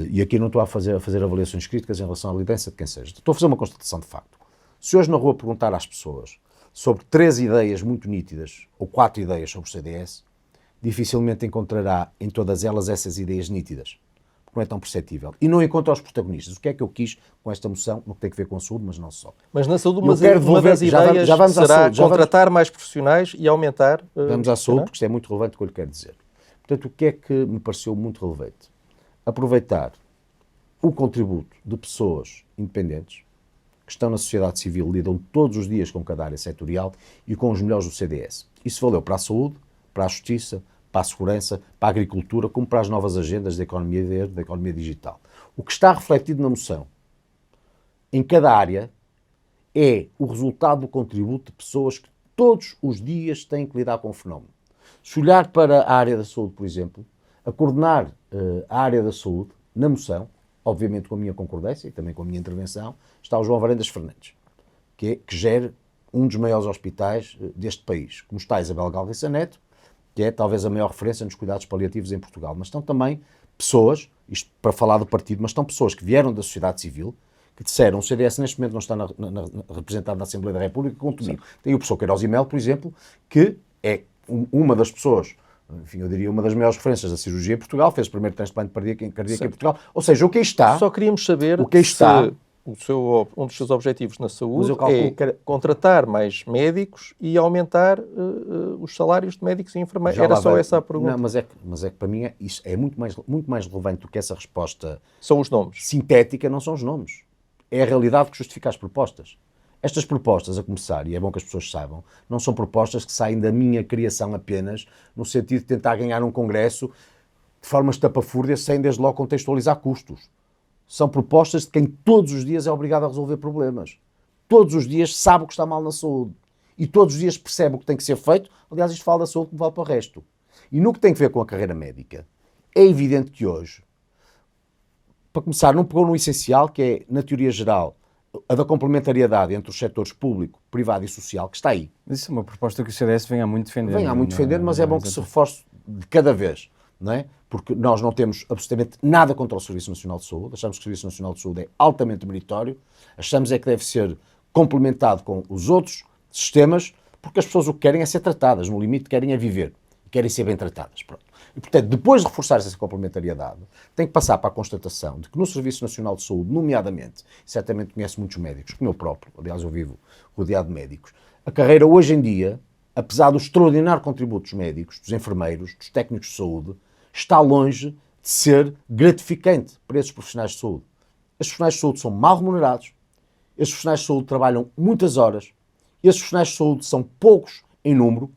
e aqui não estou a fazer avaliações críticas em relação à liderança de quem seja, estou a fazer uma constatação de facto. Se hoje na rua perguntar às pessoas sobre 3 ideias muito nítidas, ou 4 ideias sobre o CDS, dificilmente encontrará em todas elas essas ideias nítidas, porque não é tão perceptível. E não encontra os protagonistas. O que é que eu quis com esta moção, no que tem a ver com a saúde, mas não só. Mas na saúde, Eu quero uma das ideias já vamos à será saúde, contratar mais profissionais e aumentar... Vamos à saúde, porque isto é muito relevante o que eu lhe quero dizer. Portanto, o que é que me pareceu muito relevante? Aproveitar o contributo de pessoas independentes, que estão na sociedade civil, lidam todos os dias com cada área setorial e com os melhores do CDS. Isso valeu para a saúde, para a justiça, para a segurança, para a agricultura, como para as novas agendas da economia verde, da economia digital. O que está refletido na moção, em cada área, é o resultado do contributo de pessoas que todos os dias têm que lidar com o fenómeno. Se olhar para a área da saúde, por exemplo, a coordenar a área da saúde, na moção, obviamente com a minha concordância e também com a minha intervenção, está o João Varandas Fernandes, que gera um dos maiores hospitais deste país, como está a Isabel Galriça Neto, que é talvez a maior referência nos cuidados paliativos em Portugal. Mas estão também pessoas, isto para falar do partido, mas estão pessoas que vieram da sociedade civil, que disseram, o CDS neste momento não está representado na Assembleia da República, conto comigo. Tem o professor Queiroz e Melo, por exemplo, que é uma das pessoas, enfim, eu diria uma das maiores referências da cirurgia em Portugal, fez o primeiro transplante cardíaco em Portugal. Ou seja, o que aí está... Só queríamos saber o que aí está, se um dos seus objetivos na saúde é contratar mais médicos e aumentar os salários de médicos e enfermeiros. Era só essa a pergunta. Não, mas é que para mim isso é muito mais relevante do que essa resposta. São os nomes. Sintética, não são os nomes. É a realidade que justifica as propostas. Estas propostas, a começar, e é bom que as pessoas saibam, não são propostas que saem da minha criação apenas, no sentido de tentar ganhar um congresso de forma estapafúrdia, sem desde logo contextualizar custos. São propostas de quem todos os dias é obrigado a resolver problemas. Todos os dias sabe o que está mal na saúde. E todos os dias percebe o que tem que ser feito. Aliás, isto fala da saúde como vale para o resto. E no que tem a ver com a carreira médica, é evidente que hoje, para começar, não pegou no essencial, que é, na teoria geral, a da complementariedade entre os setores público, privado e social, que está aí. Mas isso é uma proposta que o CDS vem há muito defender. Vem há muito defender, mas é bom que se reforce de cada vez, não é? Porque nós não temos absolutamente nada contra o Serviço Nacional de Saúde, achamos que o Serviço Nacional de Saúde é altamente meritório, achamos é que deve ser complementado com os outros sistemas, porque as pessoas o que querem é ser tratadas, no limite querem é viver, querem ser bem tratadas. Pronto. E, portanto, depois de reforçar essa complementariedade, tem que passar para a constatação de que no Serviço Nacional de Saúde, nomeadamente, certamente conhece muitos médicos, como eu próprio, aliás eu vivo rodeado de médicos, a carreira hoje em dia, apesar do extraordinário contributo dos médicos, dos enfermeiros, dos técnicos de saúde, está longe de ser gratificante para esses profissionais de saúde. Esses profissionais de saúde são mal remunerados, esses profissionais de saúde trabalham muitas horas, esses profissionais de saúde são poucos em número,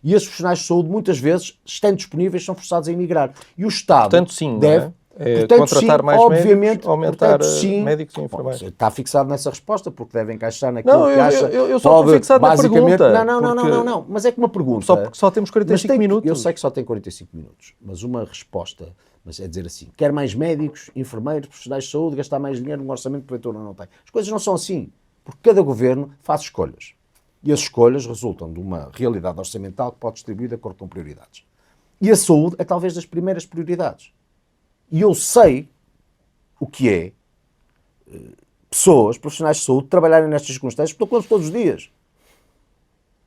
e esses profissionais de saúde, muitas vezes, estando disponíveis, são forçados a emigrar. E o Estado Portanto, sim, deve... Portanto, contratar sim, mais obviamente, médicos, aumentar sim, médicos e enfermeiros. Está fixado nessa resposta, porque deve encaixar naquilo Não, que acha. eu só estou fixado na pergunta. Não, mas é que uma pergunta... Porque só temos 45 minutos. Eu sei que só tem 45 minutos, mas uma resposta, mas é dizer assim, quer mais médicos, enfermeiros, profissionais de saúde, gastar mais dinheiro no orçamento que o eleitor não tem. As coisas não são assim, porque cada governo faz escolhas. E as escolhas resultam de uma realidade orçamental que pode distribuir de acordo com prioridades. E a saúde é talvez das primeiras prioridades. E eu sei o que é pessoas, profissionais de saúde, trabalharem nestas circunstâncias, porque estou com eles todos os dias.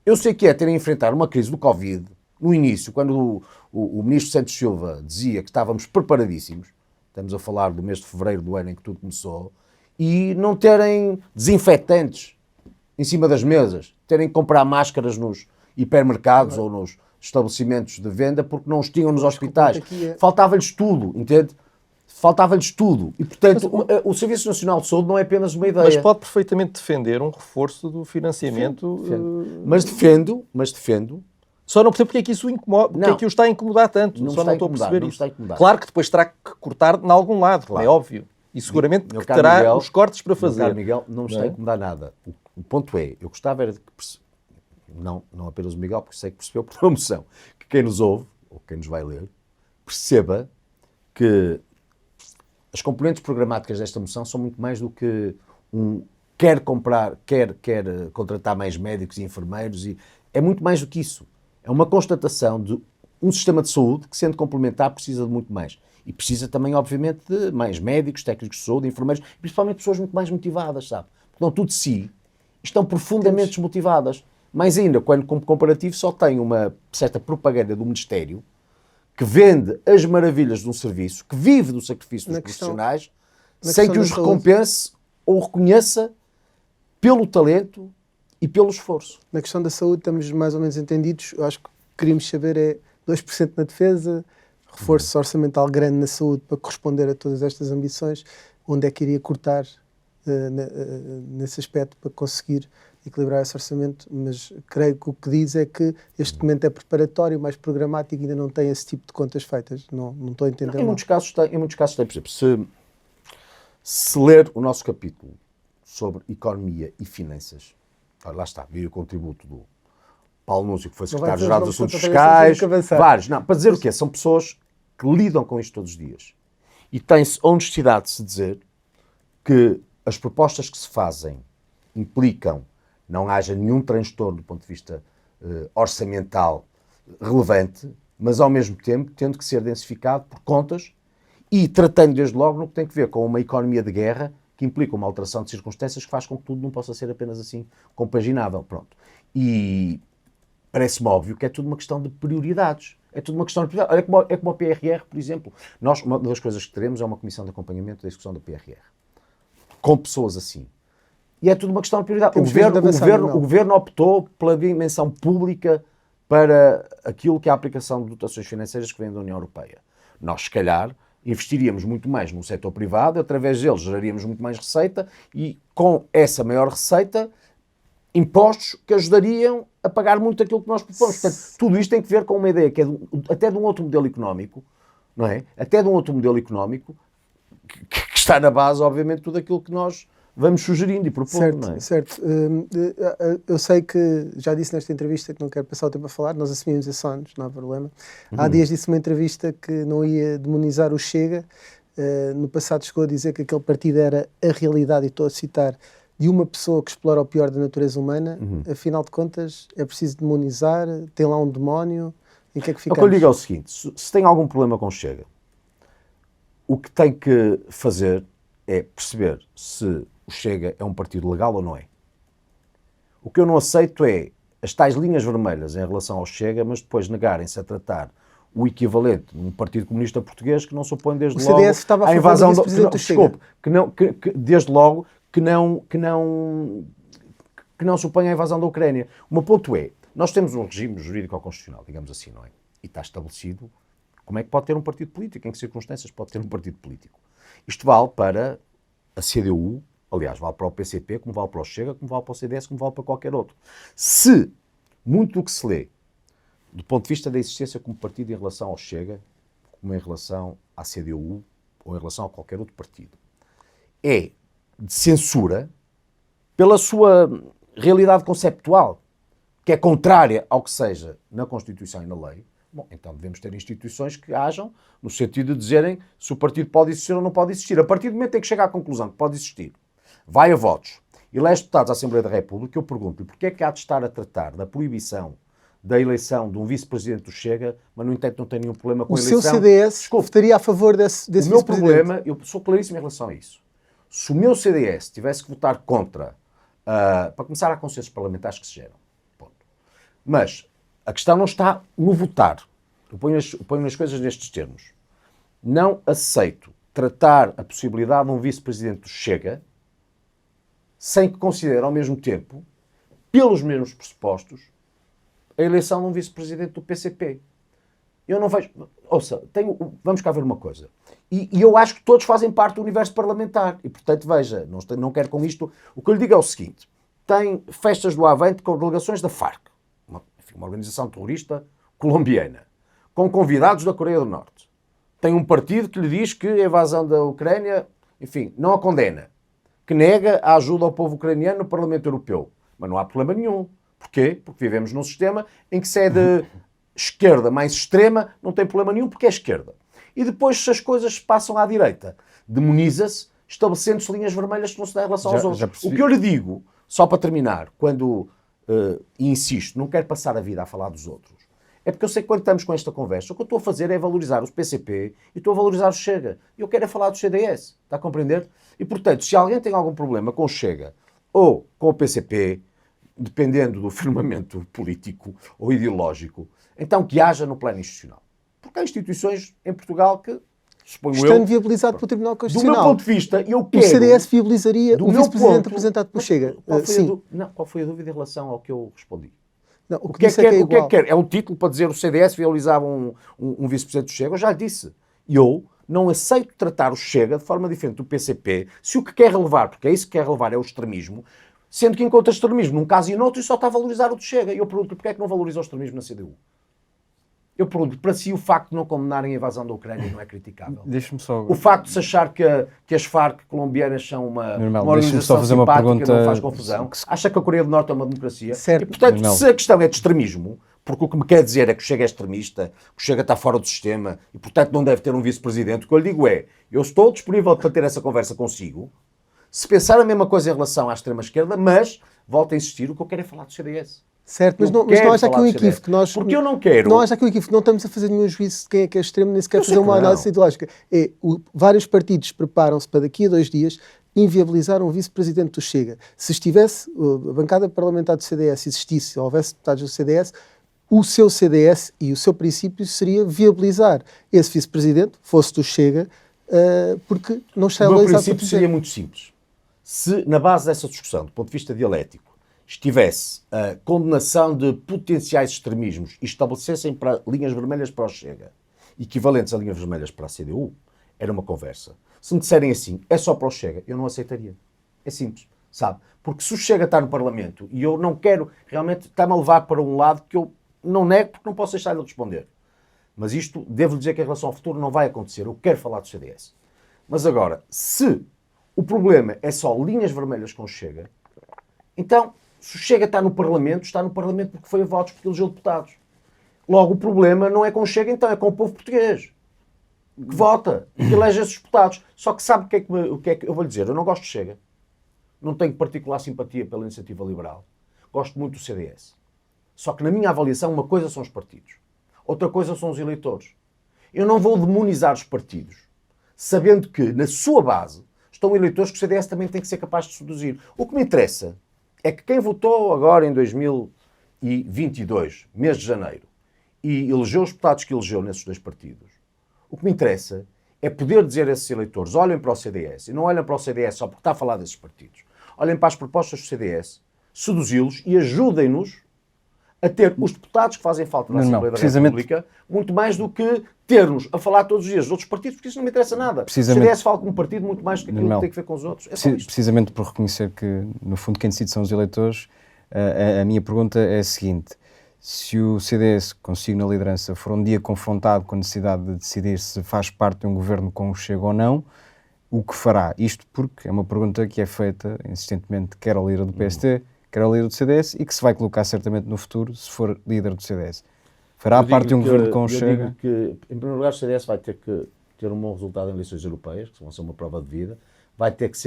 Eu sei que é terem a enfrentar uma crise do Covid, no início, quando o ministro Santos Silva dizia que estávamos preparadíssimos, estamos a falar do mês de fevereiro do ano em que tudo começou, e não terem desinfetantes em cima das mesas, terem que comprar máscaras nos hipermercados ou nos estabelecimentos de venda porque não os tinham nos hospitais. Faltava-lhes tudo, entende? Faltava-lhes tudo. E, portanto, o Serviço Nacional de Saúde não é apenas uma ideia. Mas pode perfeitamente defender um reforço do financiamento. Defendo. Mas defendo. Só não percebo porque é que isso o incomoda, porque é que o está a incomodar tanto. Não Só não estou a perceber isso. Incomodar. Claro que depois terá que cortar em algum lado, claro. É óbvio. E seguramente Meu que terá Miguel, os cortes para fazer. Meu Miguel, não me está a incomodar nada. O ponto é, eu gostava era de que não apenas o Miguel, porque sei que percebeu por promoção, que quem nos ouve, ou quem nos vai ler, perceba que as componentes programáticas desta moção são muito mais do que quer contratar mais médicos e enfermeiros, e é muito mais do que isso. É uma constatação de um sistema de saúde que, sendo complementar, precisa de muito mais. E precisa também, obviamente, de mais médicos, técnicos de saúde, enfermeiros, e principalmente pessoas muito mais motivadas, sabe? Porque não tudo de si estão profundamente desmotivadas. Mais ainda, quando, como comparativo, só tem uma certa propaganda do Ministério que vende as maravilhas de um serviço, que vive do sacrifício dos profissionais, sem que os recompense ou reconheça pelo talento e pelo esforço. Na questão da saúde estamos mais ou menos entendidos. Eu acho que queríamos saber é 2% na defesa, reforço orçamental grande na saúde para corresponder a todas estas ambições, onde é que iria cortar nesse aspecto para conseguir equilibrar esse orçamento, mas creio que o que diz é que este documento é preparatório, mais programático, e ainda não tem esse tipo de contas feitas. Não estou a entender. Em muitos casos tem, por exemplo, se ler o nosso capítulo sobre economia e finanças, lá está, vi o contributo do Paulo Núncio, que foi secretário-geral dos Assuntos Fiscais, vários. Não, para dizer o quê? São pessoas que lidam com isto todos os dias. E tem-se a honestidade de se dizer que as propostas que se fazem implicam não haja nenhum transtorno do ponto de vista orçamental relevante, mas ao mesmo tempo tendo que ser densificado por contas e tratando desde logo no que tem que ver com uma economia de guerra que implica uma alteração de circunstâncias que faz com que tudo não possa ser apenas assim compaginável. Pronto. E parece-me óbvio que é tudo uma questão de prioridades. É tudo uma questão de prioridades. Olha, é como o PRR, por exemplo. Nós, uma das coisas que teremos é uma comissão de acompanhamento da execução do PRR. Com pessoas assim. E é tudo uma questão de prioridade. O governo optou pela dimensão pública para aquilo que é a aplicação de dotações financeiras que vêm da União Europeia. Nós, se calhar, investiríamos muito mais no setor privado, através deles geraríamos muito mais receita e, com essa maior receita, impostos que ajudariam a pagar muito aquilo que nós propomos. Portanto, tudo isto tem que ver com uma ideia que é até de um outro modelo económico, não é? Até de um outro modelo económico que está na base, obviamente, de tudo aquilo que nós vamos sugerindo e propondo, certo, não é? Certo. Eu sei que, já disse nesta entrevista que não quero passar o tempo a falar, nós assumimos esses anos, não há problema. Há dias disse numa entrevista que não ia demonizar o Chega. No passado chegou a dizer que aquele partido era a realidade, e estou a citar, de uma pessoa que explora o pior da natureza humana. Afinal de contas, é preciso demonizar? Tem lá um demónio? Em que é que ficamos? O que eu digo é o seguinte, se tem algum problema com o Chega, o que tem que fazer é perceber se o Chega é um partido legal ou não é. O que eu não aceito é as tais linhas vermelhas em relação ao Chega, mas depois negarem-se a tratar o equivalente num Partido Comunista Português que não se opõe desde logo à invasão do Chega. Desde logo que não se opõe à invasão da Ucrânia. O meu ponto é, nós temos um regime jurídico-constitucional, digamos assim, não é? E está estabelecido como é que pode ter um partido político, em que circunstâncias pode ter um partido político. Isto vale para a CDU, aliás, vale para o PCP, como vale para o Chega, como vale para o CDS, como vale para qualquer outro. Se muito do que se lê, do ponto de vista da existência como partido em relação ao Chega, como em relação à CDU, ou em relação a qualquer outro partido, é de censura pela sua realidade conceptual, que é contrária ao que seja na Constituição e na lei, bom, então devemos ter instituições que hajam no sentido de dizerem se o partido pode existir ou não pode existir. A partir do momento em que chega à conclusão que pode existir, vai a votos, elege deputados à Assembleia da República, eu pergunto-lhe porque é que há de estar a tratar da proibição da eleição de um vice-presidente do Chega, mas no entanto não tem nenhum problema com a eleição. O seu CDS votaria a favor desse vice-presidente? O meu problema, eu sou claríssimo em relação a isso. Se o meu CDS tivesse que votar contra, para começar, há consensos parlamentares que se geram. Ponto. Mas a questão não está no votar. Eu ponho as coisas nestes termos. Não aceito tratar a possibilidade de um vice-presidente do Chega sem que considere ao mesmo tempo, pelos mesmos pressupostos, a eleição de um vice-presidente do PCP. Eu não vejo... Ouça, vamos cá ver uma coisa. E eu acho que todos fazem parte do universo parlamentar. E, portanto, veja, não quero com isto... O que eu lhe digo é o seguinte. Tem festas do Avante com delegações da FARC, uma organização terrorista colombiana, com convidados da Coreia do Norte. Tem um partido que lhe diz que a invasão da Ucrânia, enfim, não a condena, que nega a ajuda ao povo ucraniano no Parlamento Europeu. Mas não há problema nenhum. Porquê? Porque vivemos num sistema em que se é de esquerda mais extrema, não tem problema nenhum porque é esquerda. E depois, se as coisas passam à direita, demoniza-se, estabelecendo-se linhas vermelhas que não se dá em relação aos outros. O que eu lhe digo, só para terminar, quando insisto, não quero passar a vida a falar dos outros, é porque eu sei que quando estamos com esta conversa, o que eu estou a fazer é valorizar os PCP e estou a valorizar o Chega. E eu quero é falar do CDS. Está a compreender? E, portanto, se alguém tem algum problema com o Chega ou com o PCP, dependendo do firmamento político ou ideológico, então que haja no plano institucional. Porque há instituições em Portugal que, suponho eu... Estando viabilizado pelo Tribunal Constitucional. Do meu ponto de vista, eu quero... O CDS viabilizaria o vice-presidente apresentado pelo Chega. Qual foi a dúvida em relação ao que eu respondi? Não, o que disse é que é igual. É o título para dizer o CDS viabilizava um vice-presidente do Chega? Eu já lhe disse. Eu não aceito tratar o Chega de forma diferente do PCP, se o que quer relevar, porque é isso que quer relevar, é o extremismo, sendo que encontra extremismo num caso e noutro e só está a valorizar o do Chega. E eu pergunto-lhe porque é que não valoriza o extremismo na CDU? Eu pergunto, para si o facto de não condenarem a invasão da Ucrânia não é criticável? Deixa-me só... O facto de se achar que as Farc colombianas são uma organização fazer simpática uma pergunta... não faz confusão? Acha que a Coreia do Norte é uma democracia? Certo. E, portanto, se a questão é de extremismo, porque o que me quer dizer é que o Chega é extremista, que o Chega está fora do sistema e, portanto, não deve ter um vice-presidente, o que eu lhe digo é, eu estou disponível para ter essa conversa consigo, se pensar a mesma coisa em relação à extrema-esquerda, mas, volto a insistir, o que eu quero é falar do CDS. Certo, mas não acha aqui um equívoco. Porque eu não quero... Não acha aqui um equívoco. Não estamos a fazer nenhum juízo de quem é que é extremo, nem sequer fazer uma análise ideológica. Vários partidos preparam-se para daqui a 2 dias inviabilizar um vice-presidente do Chega. Se estivesse, a bancada parlamentar do CDS existisse, ou houvesse deputados do CDS, o seu CDS e o seu princípio seria viabilizar esse vice-presidente, fosse do Chega, porque não está legalizado. O meu para princípio seria muito simples. Se, na base dessa discussão, do ponto de vista dialético, estivesse a condenação de potenciais extremismos e estabelecessem linhas vermelhas para o Chega, equivalentes a linhas vermelhas para a CDU, era uma conversa. Se me disserem assim, é só para o Chega, eu não aceitaria. É simples, sabe? Porque se o Chega está no Parlamento e eu não quero, realmente está-me a levar para um lado que eu não nego porque não posso deixar de responder. Mas isto, devo dizer que em relação ao futuro não vai acontecer. Eu quero falar do CDS. Mas agora, se o problema é só linhas vermelhas com o Chega, então... Se o Chega está no Parlamento porque foi a votos, porque elegeu deputados. Logo, o problema não é com o Chega, então, é com o povo português. Que vota, que elege esses deputados. Só que sabe o que é que eu vou lhe dizer? Eu não gosto de Chega. Não tenho particular simpatia pela Iniciativa Liberal. Gosto muito do CDS. Só que, na minha avaliação, uma coisa são os partidos. Outra coisa são os eleitores. Eu não vou demonizar os partidos, sabendo que, na sua base, estão eleitores que o CDS também tem que ser capaz de seduzir. O que me interessa é que quem votou agora em 2022, mês de janeiro, e elegeu os deputados que elegeu nesses 2 partidos, o que me interessa é poder dizer a esses eleitores, olhem para o CDS, e não olhem para o CDS só porque está a falar desses partidos. Olhem para as propostas do CDS, seduzi-los e ajudem-nos a ter os deputados que fazem falta na Assembleia da República, muito mais do que ter-nos a falar todos os dias dos outros partidos, porque isso não me interessa nada. O CDS fala como partido muito mais do que aquilo que tem que ver com os outros. É só isto. Precisamente por reconhecer que, no fundo, quem decide são os eleitores, a minha pergunta é a seguinte. se o CDS, consigo na liderança, for um dia confrontado com a necessidade de decidir se faz parte de um governo com o Chega ou não, o que fará? Isto porque é uma pergunta que é feita insistentemente quer ao líder do PST, quer ao líder do CDS e que se vai colocar certamente no futuro se for líder do CDS. Fará parte de um governo com o Chega? Eu digo que, em primeiro lugar, o CDS vai ter que ter um bom resultado em eleições europeias, que vão ser uma prova de vida, vai ter que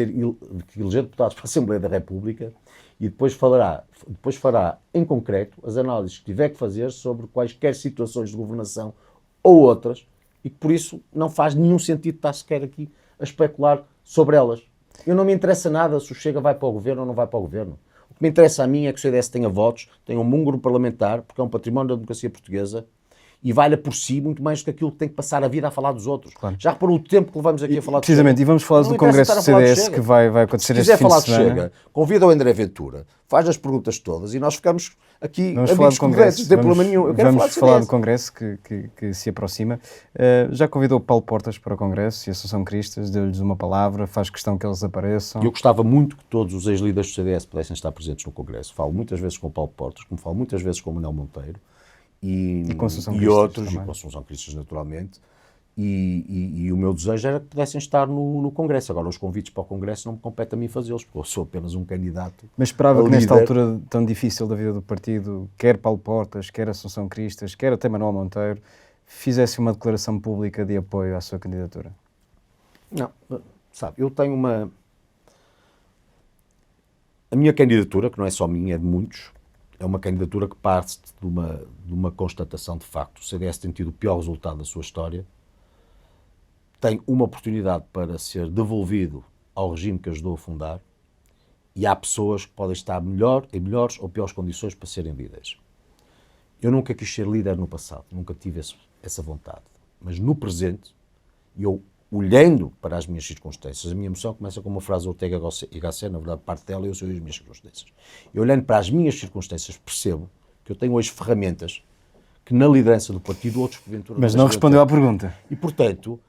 eleger deputados para a Assembleia da República e depois fará em concreto as análises que tiver que fazer sobre quaisquer situações de governação ou outras e que por isso não faz nenhum sentido estar sequer aqui a especular sobre elas. Eu não me interessa nada se o Chega vai para o governo ou não vai para o governo. O que me interessa a mim é que o CDS tenha votos, tenha um bom grupo parlamentar, porque é um património da democracia portuguesa e valha por si muito mais do que aquilo que tem que passar a vida a falar dos outros. Claro. Já reparou o tempo que levamos aqui a falar precisamente, e vamos falar do Congresso do CDS que vai acontecer este fim de semana. Se quiser falar do Chega, convida o André Ventura, faz as perguntas todas e nós ficamos aqui amigos corretos, não tem problema nenhum. Eu quero falar do Congresso que se aproxima. Já convidou Paulo Portas para o Congresso e a Associação Cristas, deu-lhes uma palavra, faz questão que eles apareçam. Eu gostava muito que todos os ex-líderes do CDS pudessem estar presentes no Congresso. Falo muitas vezes com o Paulo Portas, como falo muitas vezes com o Manuel Monteiro. E outros, e com a Assunção Cristas, naturalmente, e o meu desejo era que pudessem estar no Congresso. Agora, os convites para o Congresso não me compete a mim fazê-los, porque eu sou apenas um candidato. Mas esperava que nesta altura tão difícil da vida do partido, quer Paulo Portas, quer Assunção Cristas, quer até Manuel Monteiro, fizesse uma declaração pública de apoio à sua candidatura? Não, sabe, eu tenho uma... A minha candidatura, que não é só minha, é de muitos, é uma candidatura que parte de uma constatação de facto. O CDS tem tido o pior resultado da sua história, tem uma oportunidade para ser devolvido ao regime que ajudou a fundar e há pessoas que podem estar em melhores ou piores condições para serem líderes. Eu nunca quis ser líder no passado, nunca tive essa vontade. Mas no presente, eu olhando para as minhas circunstâncias, a minha emoção começa com uma frase do Ortega y Gasset, na verdade parte dela eu sou as minhas circunstâncias. E olhando para as minhas circunstâncias percebo que eu tenho hoje ferramentas que na liderança do partido outros porventura... Mas não respondeu à pergunta. E portanto,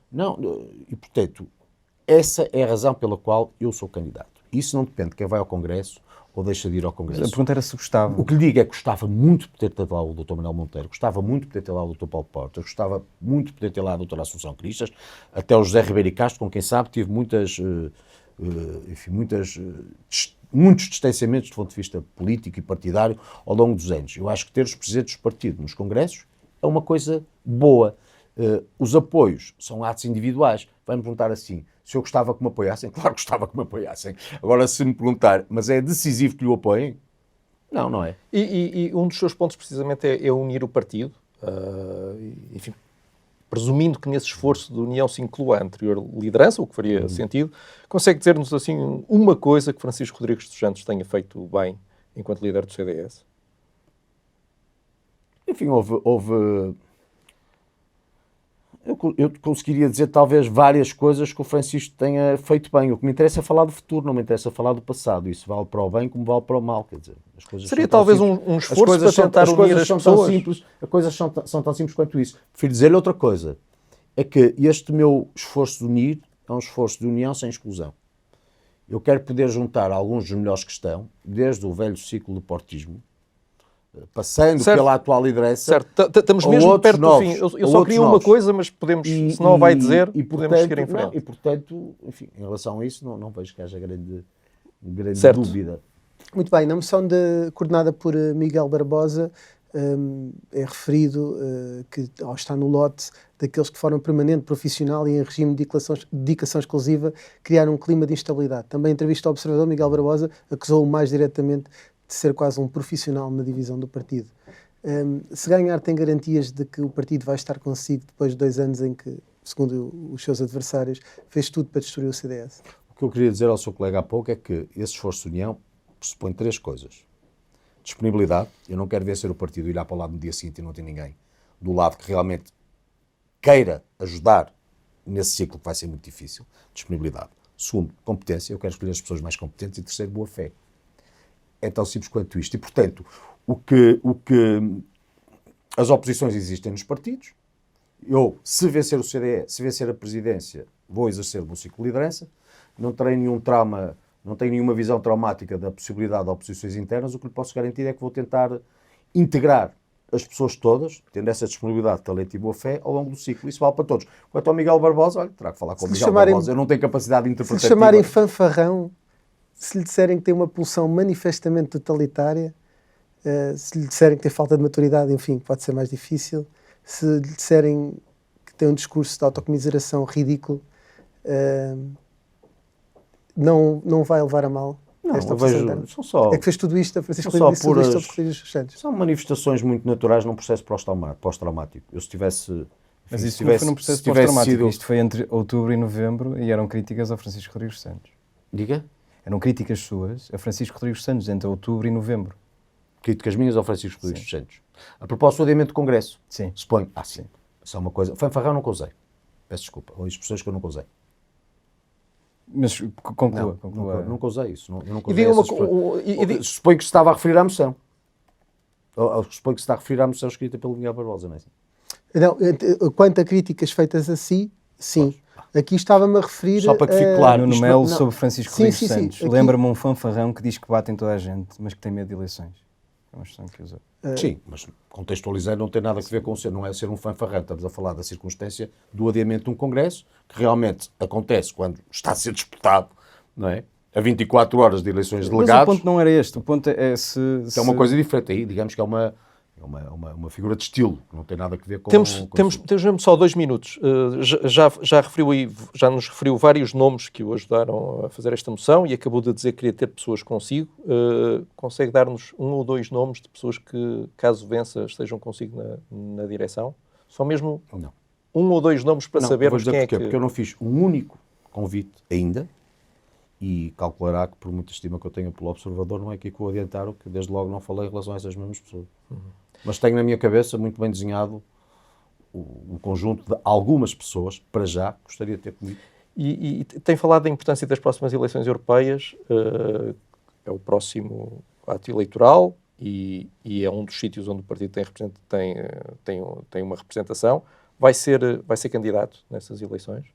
essa é a razão pela qual eu sou candidato. Isso não depende de quem vai ao Congresso ou deixa de ir ao Congresso. A pergunta era se gostava. O que lhe digo é que gostava muito de ter lá o Dr. Manuel Monteiro, gostava muito de poder ter lá o Dr. Paulo Portas, gostava muito de poder ter lá a Dra. Assunção Cristas, até o José Ribeiro e Castro, com quem sabe tive muitos distanciamentos do ponto de vista político e partidário ao longo dos anos. Eu acho que ter os presidentes dos partidos nos congressos é uma coisa boa. Os apoios são atos individuais. Vai-me perguntar assim, se eu gostava que me apoiassem? Claro que gostava que me apoiassem. Agora, se me perguntar, mas é decisivo que lhe apoiem? Não, não é. E um dos seus pontos, precisamente, é unir o partido. Enfim, presumindo que nesse esforço de união se inclua a anterior liderança, o que faria sentido, consegue dizer-nos, assim, uma coisa que Francisco Rodrigues dos Santos tenha feito bem enquanto líder do CDS? Enfim, eu conseguiria dizer talvez várias coisas que o Francisco tenha feito bem. O que me interessa é falar do futuro, não me interessa falar do passado. Isso vale para o bem como vale para o mal. Quer dizer, as coisas seria talvez um esforço para tentar unir as pessoas. As coisas são tão simples quanto isso. Prefiro dizer-lhe outra coisa. É que este meu esforço de unir é um esforço de união sem exclusão. Eu quero poder juntar alguns dos melhores que estão, desde o velho ciclo do portismo, passando pela atual liderança. Certo, estamos mesmo perto do fim. Eu só queria uma coisa, mas podemos, se não vai dizer, podemos seguir em frente. E portanto, enfim, em relação a isso, não vejo que haja grande dúvida. Muito bem, na moção coordenada por Miguel Barbosa, é referido que está no lote daqueles que de forma permanente, profissional e em regime de dedicação exclusiva, criaram um clima de instabilidade. Também em entrevista ao Observador, Miguel Barbosa acusou-o mais diretamente de ser quase um profissional na divisão do partido. Se ganhar, tem garantias de que o partido vai estar consigo depois de 2 anos em que, segundo os seus adversários, fez tudo para destruir o CDS? O que eu queria dizer ao seu colega há pouco é que esse esforço de união pressupõe 3 coisas. Disponibilidade. Eu não quero vencer o partido e olhar para o lado no dia seguinte e não ter ninguém do lado que realmente queira ajudar nesse ciclo que vai ser muito difícil. Disponibilidade. Segundo, competência. Eu quero escolher as pessoas mais competentes. E terceiro, boa fé. É tão simples quanto isto. E, portanto, o que as oposições existem nos partidos. Eu, se vencer o CDS, se vencer a presidência, vou exercer o meu ciclo de liderança. Não terei nenhum trauma, não tenho nenhuma visão traumática da possibilidade de oposições internas. O que lhe posso garantir é que vou tentar integrar as pessoas todas, tendo essa disponibilidade, talento e boa fé, ao longo do ciclo. Isso vale para todos. Quanto ao Miguel Barbosa, olha, terá que falar com o Miguel Barbosa. Eu não tenho capacidade Se interpretativa. lhe chamarem fanfarrão, se lhe disserem que tem uma pulsão manifestamente totalitária, se lhe disserem que tem falta de maturidade, enfim, pode ser mais difícil, se lhe disserem que tem um discurso de autocomiseração ridículo, não vai levar a mal. Não, esta eu vejo, interna. são só, É que fez tudo isto, a Francisco são só Rodrigues disse tudo isto puras- sobre Rodrigues dos Santos. são manifestações muito naturais num processo pós-traumático. Eu se tivesse... Mas enfim, isso se não foi tivesse- num processo se tivesse pós-traumático. sido- Isto foi entre outubro e novembro e eram críticas ao Francisco Rodrigues Santos. Diga? Eram críticas suas a Francisco Rodrigues Santos entre outubro e novembro. Críticas minhas ao Francisco Rodrigues dos Santos. A propósito do adiamento do Congresso. Sim. Suponho. Sim. Isso é uma coisa... Fanfarrão nunca usei. Peço desculpa. Ou expressões que eu nunca usei. Mas conclua. Nunca usei isso. Eu nunca E usei diga uma essas expressões. co- Suponho que se estava a referir à moção. Suponho que se está a referir à moção escrita pelo Miguel Barbosa, não é assim? Não, quanto a críticas feitas a si, sim. Aqui estava-me a referir... Só para que fique claro. Nuno Isto Melo não- sobre Francisco Sim, Rodrigues sim, sim. Santos. Aqui- Lembra-me um fanfarrão que diz que bate em toda a gente, mas que tem medo de eleições. É uma expressão que usou. Sim, mas contextualizar não tem nada a ver com ser, não é ser um fanfarrão. Estamos a falar da circunstância do adiamento de um Congresso, que realmente acontece quando está a ser disputado, não é? A 24 horas de eleições de Mas o delegados. ponto não era este. O ponto é se... Que é uma coisa diferente. Aí, digamos que é uma figura de estilo, que não tem nada a ver com... Temos com mesmo só 2 minutos. Já nos referiu vários nomes que o ajudaram a fazer esta moção e acabou de dizer que queria ter pessoas consigo. Consegue dar-nos 1 ou 2 nomes de pessoas que, caso vença, estejam consigo na direção? Só mesmo Não. 1 ou 2 nomes para Não, sabermos vou dizer quem é porquê. que... Porque eu não fiz um único convite ainda e calculará que, por muita estima que eu tenho pelo observador, não é aqui que vou adiantar o que desde logo não falei em relação a essas mesmas pessoas. Mas tenho na minha cabeça muito bem desenhado o conjunto de algumas pessoas, para já, gostaria de ter comigo. E tem falado da importância das próximas eleições europeias, é o próximo ato eleitoral e é um dos sítios onde o partido tem uma representação. Vai ser candidato nessas eleições?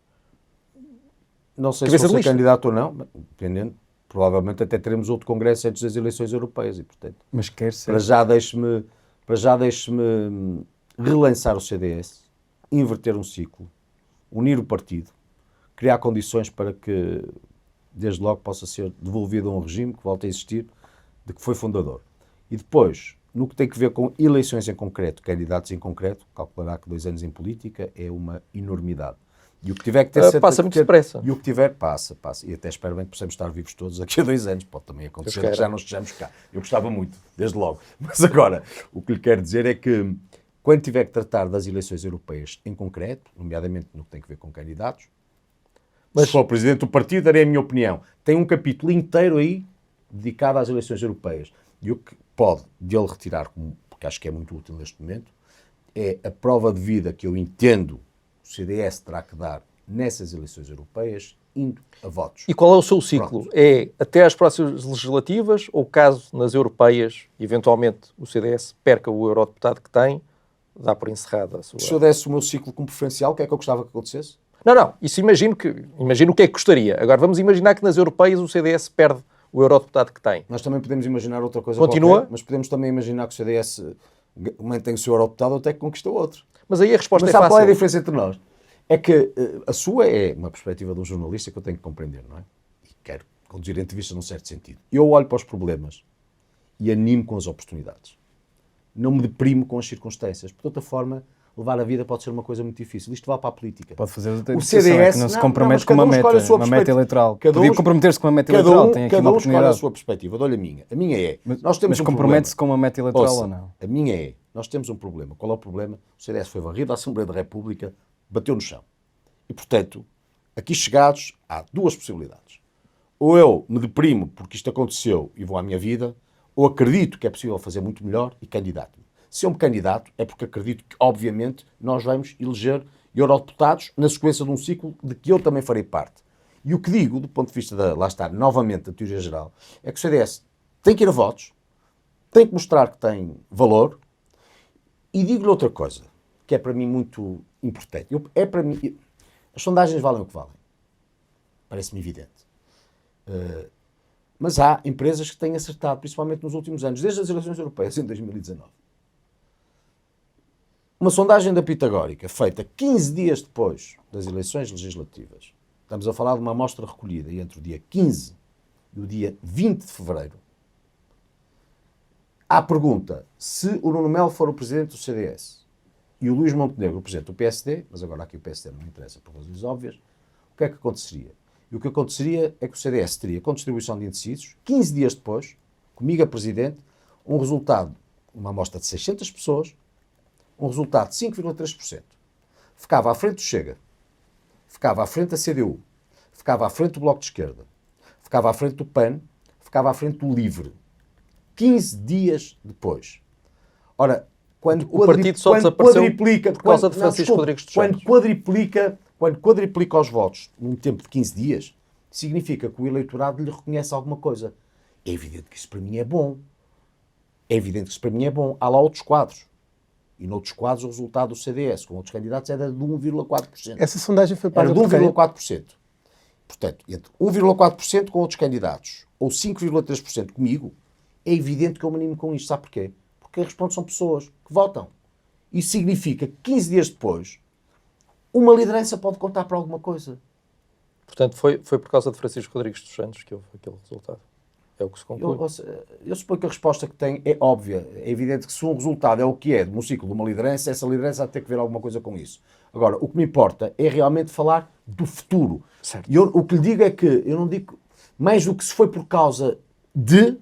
Não sei se Cabeça vou de ser lista. candidato ou não, mas, dependendo, provavelmente até teremos outro congresso antes das eleições europeias e, portanto, Mas quer ser... para já deixe-me relançar o CDS, inverter um ciclo, unir o partido, criar condições para que, desde logo, possa ser devolvido a um regime que volte a existir, de que foi fundador. E depois, no que tem que ver com eleições em concreto, candidatos em concreto, calculará que 2 anos em política é uma enormidade. E o que tiver que ter... Passa muito depressa. E o que tiver, passa. E até espero bem que possamos estar vivos todos aqui a 2 anos. Pode também acontecer que já não estejamos cá. Eu gostava muito, desde logo. Mas agora, o que lhe quero dizer é que, quando tiver que tratar das eleições europeias em concreto, nomeadamente no que tem que ver com candidatos, se for presidente do partido, darei a minha opinião. Tem um capítulo inteiro aí dedicado às eleições europeias. E o que pode dele retirar, porque acho que é muito útil neste momento, é a prova de vida que eu entendo o CDS terá que dar nessas eleições europeias, indo a votos. E qual é o seu ciclo? Pronto. É até às próximas legislativas ou, caso nas europeias, eventualmente, o CDS perca o eurodeputado que tem, dá por encerrada a sua... Se eu desse o meu ciclo como preferencial, o que é que eu gostava que acontecesse? Não, isso imagino o que é que gostaria. Agora vamos imaginar que nas europeias o CDS perde o eurodeputado que tem. Nós também podemos imaginar outra coisa Continua? qualquer, mas podemos também imaginar que o CDS mantém o seu eurodeputado até que conquista outro. Mas aí a resposta Mas é sabe qual é a fácil. diferença entre nós? É que a sua é uma perspectiva de um jornalista que eu tenho que compreender, não é? E quero conduzir a entrevista num certo sentido. Eu olho para os problemas e animo com as oportunidades. Não me deprimo com as circunstâncias. Por outra forma, levar a vida pode ser uma coisa muito difícil. Isto vale para a política. Pode fazer outra O interpretação, CDS que não se mas compromete com cada uma um meta, escolhe a sua uma meta perspectiva. eleitoral. Cada Podia um- comprometer-se com uma meta eleitoral, tem aqui cada uma um escolhe oportunidade. a sua perspectiva. Olha a minha. A minha é, Mas, nós temos mas um compromete-se problema. com uma meta eleitoral Ouça, ou não? A minha é, nós temos um problema. Qual é o problema? O CDS foi varrido à Assembleia da República, bateu no chão. E, portanto, aqui chegados, há 2 possibilidades. Ou eu me deprimo porque isto aconteceu e vou à minha vida, ou acredito que é possível fazer muito melhor e candidato-me. Se eu me candidato, é porque acredito que, obviamente, nós vamos eleger eurodeputados na sequência de um ciclo de que eu também farei parte. E o que digo, do ponto de vista lá está, novamente, da teoria geral, é que o CDS tem que ir a votos, tem que mostrar que tem valor, e digo-lhe outra coisa, que é para mim muito importante. As sondagens valem o que valem. Parece-me evidente. Mas há empresas que têm acertado, principalmente nos últimos anos, desde as eleições europeias, em 2019. Uma sondagem da Pitagórica, feita 15 dias depois das eleições legislativas. Estamos a falar de uma amostra recolhida entre o dia 15 e o dia 20 de fevereiro. À pergunta, se o Nuno Melo for o presidente do CDS e o Luís Montenegro o presidente do PSD, mas agora aqui o PSD não me interessa por razões óbvias, o que é que aconteceria? E o que aconteceria é que o CDS teria, com distribuição de indecisos, 15 dias depois, comigo a presidente, um resultado, uma amostra de 600 pessoas, um resultado de 5,3%. Ficava à frente do Chega, ficava à frente da CDU, ficava à frente do Bloco de Esquerda, ficava à frente do PAN, ficava à frente do LIVRE. 15 dias depois. Ora, quando o partido só desapareceu por causa de Francisco Rodrigues dos Santos. Quando quadriplica os votos num tempo de 15 dias, significa que o eleitorado lhe reconhece alguma coisa. É evidente que isso para mim é bom. É evidente que isso para mim é bom. Há lá outros quadros. E noutros quadros o resultado do CDS com outros candidatos era de 1,4%. Essa sondagem foi paga de 1,4%. Portanto, entre 1,4% com outros candidatos ou 5,3% comigo, é evidente que eu me animo com isto. Sabe porquê? Porque quem responde são pessoas que votam. Isso significa que 15 dias depois, uma liderança pode contar para alguma coisa. Portanto, foi por causa de Francisco Rodrigues dos Santos que houve aquele resultado. É o que se conclui. Eu suponho que a resposta que tem é óbvia. É evidente que se um resultado é o que é de um ciclo de uma liderança, essa liderança há de ter que ver alguma coisa com isso. Agora, o que me importa é realmente falar do futuro. Certo. E o que lhe digo é que, eu não digo mais do que se foi por causa de...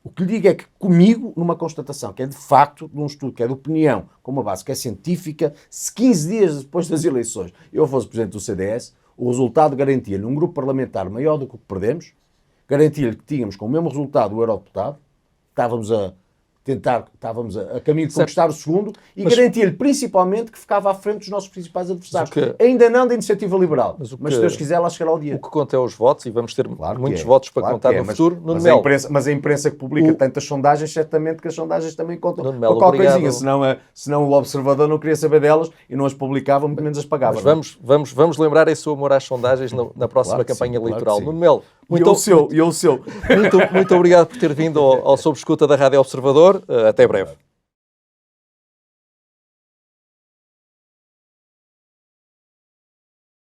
O que lhe digo é que comigo, numa constatação que é de facto, de um estudo que é de opinião, com uma base que é científica, se 15 dias depois das eleições eu fosse presidente do CDS, o resultado garantia-lhe um grupo parlamentar maior do que o que perdemos, garantia-lhe que tínhamos com o mesmo resultado o eurodeputado, estávamos a caminho de conquistar o segundo, e garantia-lhe principalmente que ficava à frente dos nossos principais adversários. Ainda não da iniciativa liberal, mas se Deus quiser lá chegará o dia. O que conta é os votos e vamos ter muitos votos para contar no futuro. Mas a imprensa que publica tantas sondagens, certamente que as sondagens também contam Nuno, qualquer coisinha, senão o observador não queria saber delas e não as publicava, muito menos as pagava. Mas vamos lembrar esse seu amor às sondagens na próxima campanha eleitoral. Nuno Melo, muito obrigado por ter vindo ao Sob Escuta da Rádio Observador. Até breve.